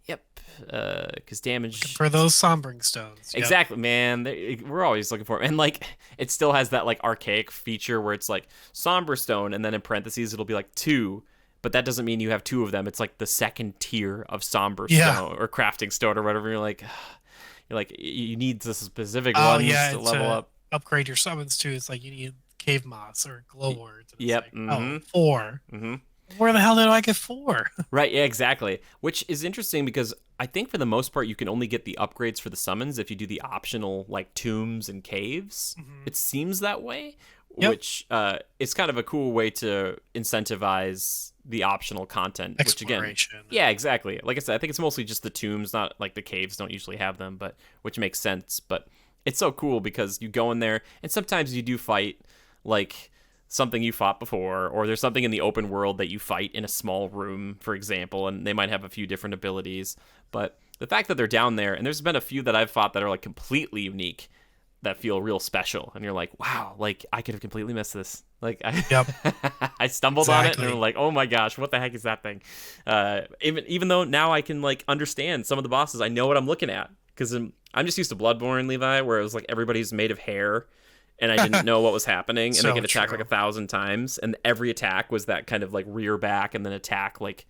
A: yep, because
B: Looking
A: damage.
B: for those sombering stones. Yep.
A: Exactly, man. We're always looking for it. And like it still has that like archaic feature where it's like somber stone and then in parentheses it'll be like two, but that doesn't mean you have two of them. It's like the second tier of somber
B: Yeah.
A: stone or crafting stone or whatever. You're like you need the specific
B: Oh
A: ones
B: yeah,
A: to level
B: to
A: up.
B: upgrade your summons too, it's like you need cave moss or glowworms, and it's
A: Yep.
B: like, oh,
A: Mhm.
B: four.
A: Mhm.
B: Where the hell did I get four?
A: Right, yeah, exactly. Which is interesting because I think for the most part you can only get the upgrades for the summons if you do the optional like tombs and caves.
B: Hmm.
A: It seems that way,
B: Yep.
A: which is kind of a cool way to incentivize the optional content. Which again,
B: Exploration.
A: yeah, exactly. Like I said, I think it's mostly just the tombs, not like the caves don't usually have them, but which makes sense. But it's so cool because you go in there and sometimes you do fight like something you fought before, or there's something in the open world that you fight in a small room, for example, and they might have a few different abilities. But the fact that they're down there, and there's been a few that I've fought that are like completely unique, that feel real special, and you're like, wow, like I could have completely missed this. Like
B: Yep.
A: I stumbled on it, and I'm
B: Exactly.
A: like, oh my gosh, what the heck is that thing? Even though now I can like understand some of the bosses, I know what I'm looking at because I'm just used to Bloodborne, Levi, where it was like everybody's made of hair and I didn't know what was happening, and they
B: So
A: get attacked like
B: true.
A: 1,000 times, and every attack was that kind of like rear back, and then attack like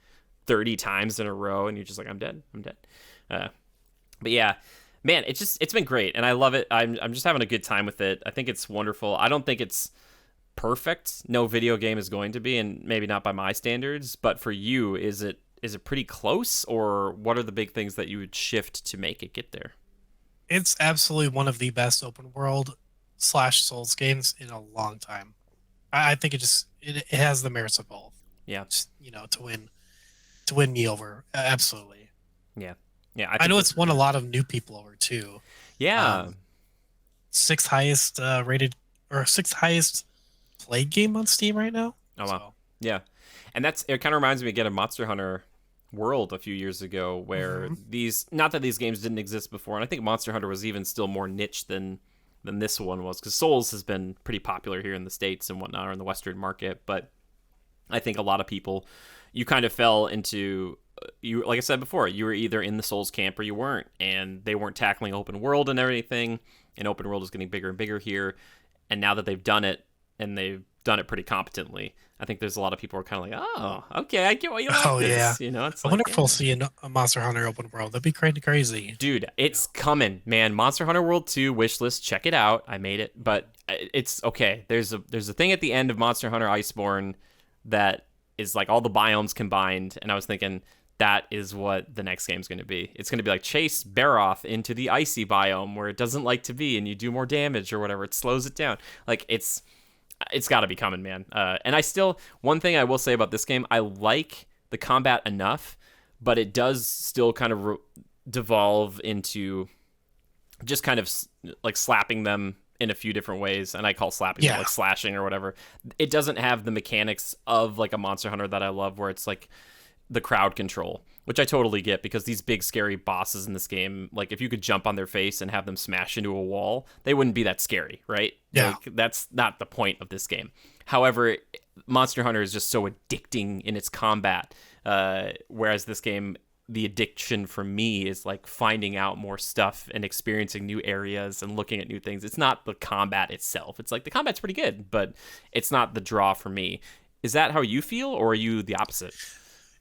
A: 30 times in a row, and you're just like, I'm dead, I'm dead. Uh, but yeah, man, it's been great, and I love it. I'm just having a good time with it. I think it's wonderful. I don't think it's perfect. No video game is going to be, and maybe not by my standards. But for you, is it pretty close, or what are the big things that you would shift to make it get there?
B: It's absolutely one of the best open world slash Souls games in a long time. I think it has the merits of both.
A: Yeah,
B: Just, to win me over. Absolutely.
A: yeah, yeah. I
B: I
A: think
B: know
A: that's
B: it's won a lot of new people over too.
A: yeah.
B: Um, sixth highest rated or sixth highest played game on Steam right now.
A: Oh wow.
B: So,
A: Yeah. And it kind of reminds me again of Monster Hunter World a few years ago where
B: mhm.
A: these not that these games didn't exist before, and I think Monster Hunter was even still more niche than than this one was, because Souls has been pretty popular here in the States and whatnot, or in the Western market. But I think a lot of people, you kind of fell into, you, like I said before, you were either in the Souls camp or you weren't, and they weren't tackling open world and everything. And open world is getting bigger and bigger here. And now that they've done it, and they've done it pretty competently, I think there's a lot of people who are kind of like, oh, okay, I get why you like
B: Oh yeah.
A: this. You know, it's
B: I
A: like,
B: wonder if we'll
A: yeah.
B: see a Monster Hunter open world. That'd be crazy.
A: Dude,
B: You know.
A: it's coming, man. Monster Hunter World 2 wishlist, check it out. I made it, but it's okay. There's a thing at the end of Monster Hunter Iceborne that is like all the biomes combined, and I was thinking that is what the next game's going to be. It's going to be like chase Baroth into the icy biome where it doesn't like to be, and you do more damage or whatever. It slows it down. Like it's got to be coming, man. And I still, one thing I will say about this game, I like the combat enough, but it does still kind of devolve into just kind of like slapping them in a few different ways, and I call slapping them
B: Yeah.
A: like slashing or whatever. It doesn't have the mechanics of like a Monster Hunter that I love, where it's like the crowd control, which I totally get, because these big scary bosses in this game, like if you could jump on their face and have them smash into a wall, they wouldn't be that scary, right?
B: Yeah.
A: Like that's not the point of this game. However, Monster Hunter is just so addicting in its combat, whereas this game, the addiction for me is like finding out more stuff and experiencing new areas and looking at new things. It's not the combat itself. It's like the combat's pretty good, but it's not the draw for me. Is that how you feel, or are you the opposite?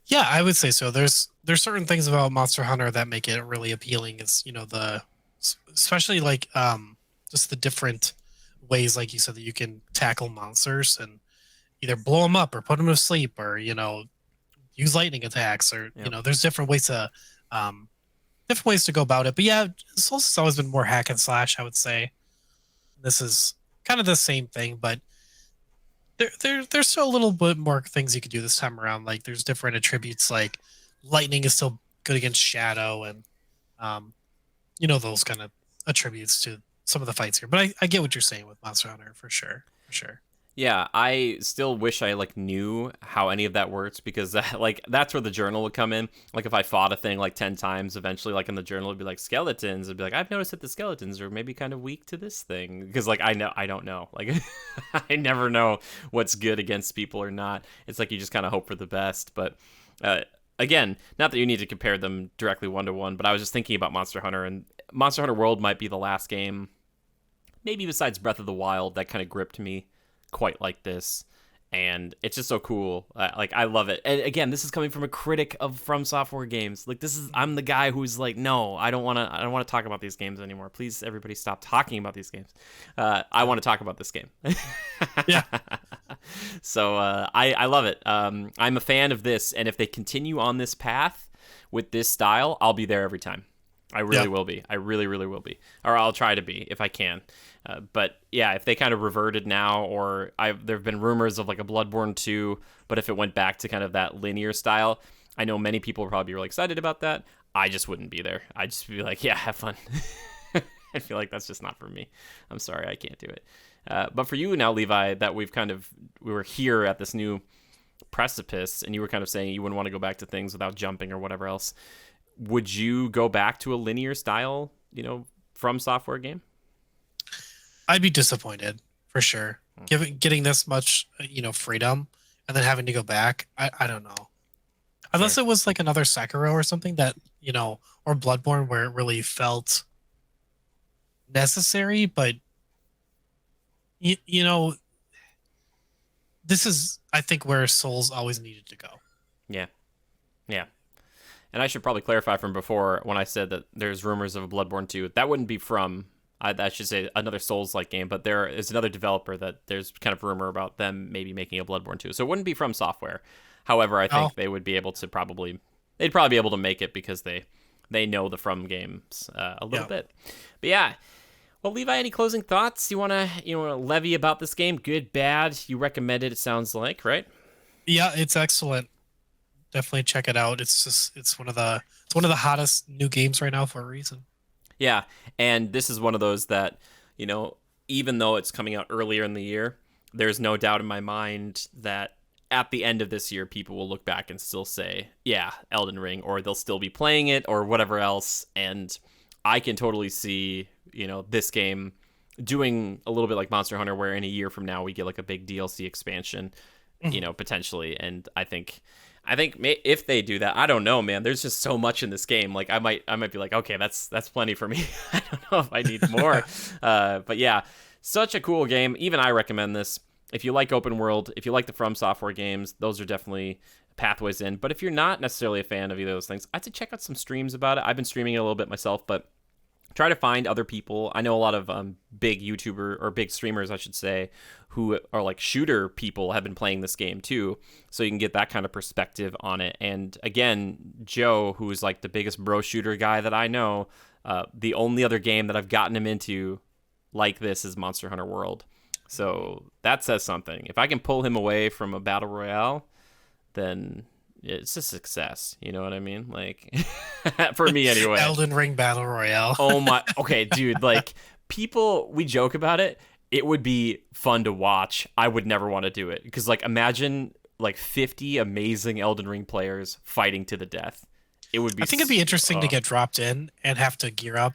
B: Yeah, I would say so. There's certain things about Monster Hunter that make it really appealing. Is especially like just the different ways, like you said, that you can tackle monsters and either blow them up or put them to sleep, or use lightning attacks, or
A: Yep.
B: there's um different ways to go about it. But yeah, Souls has always been more hack and slash, I would say. This is kind of the same thing, but there's still a little bit more things you could do this time around. Like there's different attributes, like lightning is still good against shadow, and um, those kind of attributes to some of the fights here. But I get what you're saying with Monster Hunter for sure, for sure.
A: Yeah, I still wish I like knew how any of that works, because like that's where the journal would come in. Like if I fought a thing like 10 times, eventually like in the journal it'd be like skeletons. It'd be like, I've noticed that the skeletons are maybe kind of weak to this thing, because like I don't know. Like I never know what's good against people or not. It's like you just kind of hope for the best. But again, not that you need to compare them directly one to one, but I was just thinking about Monster Hunter, and Monster Hunter World might be the last game, maybe besides Breath of the Wild, that kind of gripped me quite like this. And it's just so cool. Like I love it. And again, this is coming from a critic of FromSoftware games. Like I'm the guy who's like, no, I don't want to talk about these games anymore. Please, everybody, stop talking about these games. I want to talk about this game.
B: Yeah.
A: So I love it. I'm a fan of this, and if they continue on this path with this style, I'll be there every time. I really will be. I really, really will be. Or I'll try to be if I can. But yeah, if they kind of reverted now, or there have been rumors of like a Bloodborne 2, but if it went back to kind of that linear style, I know many people would probably be really excited about that. I just wouldn't be there. I'd just be like, yeah, have fun. I feel like that's just not for me. I'm sorry, I can't do it. But for you now, Levi, that we were here at this new precipice, and you were kind of saying you wouldn't want to go back to things without jumping or whatever else. Would you go back to a linear style, from software game?
B: I'd be disappointed for sure. Getting this much, freedom, and then having to go back. I don't know. Unless
A: Sure.
B: it was like another Sekiro or something that, or Bloodborne, where it really felt necessary. But you, you know, this is, I think, where Souls always needed to go.
A: Yeah. Yeah. And I should probably clarify from before, when I said that there's rumors of a Bloodborne 2. That wouldn't be from, I should say, another Souls-like game, but there is another developer that there's kind of rumor about them maybe making a Bloodborne 2. So it wouldn't be from software. However, I think they would be able to they'd probably be able to make it, because they know the From games a little bit. But yeah. Well, Levi, any closing thoughts you want to levy about this game? Good, bad? You recommend it sounds like, right?
B: Yeah, it's excellent. Definitely check it out. It's one of the hottest new games right now for a reason.
A: Yeah, and this is one of those that, even though it's coming out earlier in the year, there's no doubt in my mind that at the end of this year, people will look back and still say, yeah, Elden Ring, or they'll still be playing it or whatever else. And I can totally see, this game doing a little bit like Monster Hunter, where in a year from now we get like a big DLC expansion, potentially. And I think if they do that, I don't know, man. There's just so much in this game. Like I might be like, okay, that's plenty for me. I don't know if I need more. But yeah, such a cool game. Even I recommend this. If you like open world, if you like the FromSoftware games, those are definitely pathways in. But if you're not necessarily a fan of either of those things, I'd say check out some streams about it. I've been streaming it a little bit myself, but try to find other people. I know a lot of big YouTuber or big streamers, I should say, who are like shooter people have been playing this game too. So you can get that kind of perspective on it. And again, Joe, who is like the biggest bro shooter guy that I know, the only other game that I've gotten him into like this is Monster Hunter World. So that says something. If I can pull him away from a battle royale, then it's a success. You know what I mean? Like, for me anyway.
B: Elden Ring Battle Royale.
A: Oh my. Okay, dude. Like, we joke about it. It would be fun to watch. I would never want to do it. Because, like, imagine, like, 50 amazing Elden Ring players fighting to the death. It would be.
B: I think it'd be interesting to get dropped in and have to gear up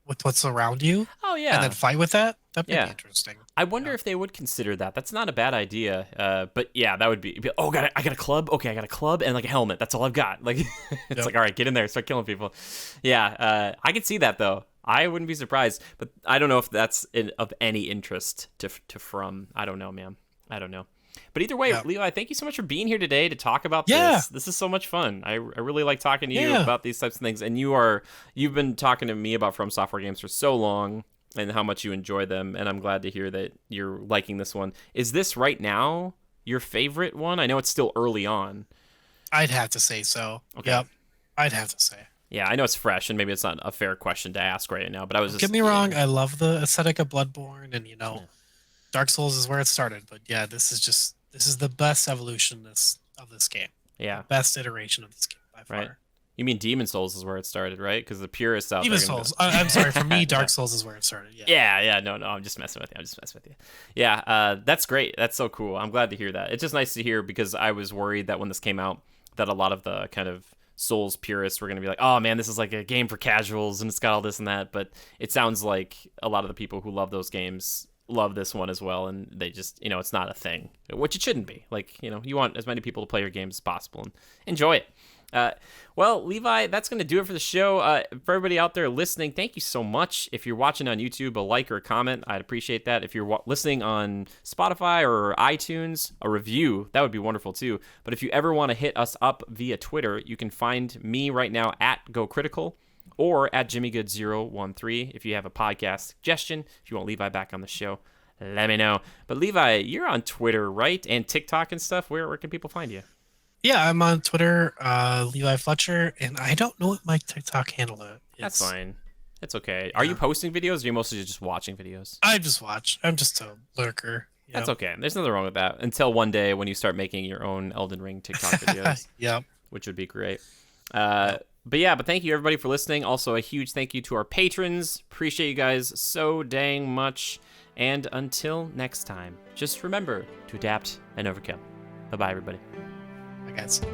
B: with what's around you.
A: Oh, yeah.
B: And then fight with that. That'd be interesting.
A: I wonder if they would consider that. That's not a bad idea. But yeah, that would be. Oh, I got a club. Okay, I got a club and like a helmet. That's all I've got. Like, it's like, all right, get in there, start killing people. Yeah, I could see that though. I wouldn't be surprised. But I don't know if that's of any interest to From. I don't know, man. I don't know. But either way, Levi, thank you so much for being here today to talk about this. This is so much fun. I really like talking to you about these types of things. And you've been talking to me about FromSoftware games for so long and how much you enjoy them. And I'm glad to hear that you're liking this one. Is this right now your favorite one? I know it's still early on.
B: I'd have to say so.
A: Okay.
B: Yep. I'd have to say.
A: Yeah, I know it's fresh and maybe it's not a fair question to ask right now, but I was just...
B: Don't get me wrong, I love the aesthetic of Bloodborne and, Dark Souls is where it started, but yeah, this is the best evolution of this game.
A: Yeah.
B: The best iteration of this game by far.
A: Right. You mean Demon Souls is where it started, right? Because the purists out
B: Demon
A: there...
B: Souls. I'm sorry, for me, Dark Souls is where it started.
A: Yeah. No, I'm just messing with you. Yeah, that's great. That's so cool. I'm glad to hear that. It's just nice to hear because I was worried that when this came out, that a lot of the kind of Souls purists were going to be like, oh man, this is like a game for casuals and it's got all this and that. But it sounds like a lot of the people who love those games love this one as well, and they just, it's not a thing, which it shouldn't be. Like, you want as many people to play your games as possible and enjoy it. Well, Levi, that's going to do it for the show. For everybody out there listening, thank you so much. If you're watching on YouTube, a like or a comment, I'd appreciate that. If you're listening on Spotify or iTunes, a review, that would be wonderful too. But if you ever want to hit us up via Twitter, you can find me right now at GoCritical or at JimmyGood013. If you have a podcast suggestion, if you want Levi back on the show, let me know. But Levi, you're on Twitter, right? And TikTok and stuff. Where can people find you?
B: Yeah, I'm on Twitter, Levi Fletcher, and I don't know what my TikTok handle is.
A: That's fine. It's okay. Are you posting videos, or are you mostly just watching videos?
B: I just watch. I'm just a lurker.
A: That's okay. There's nothing wrong with that. Until one day when you start making your own Elden Ring TikTok videos.
B: Yep.
A: Which would be great. But thank you everybody for listening. Also, a huge thank you to our patrons. Appreciate you guys so dang much. And until next time, just remember to adapt and overcome. Bye-bye, everybody.
B: I got some.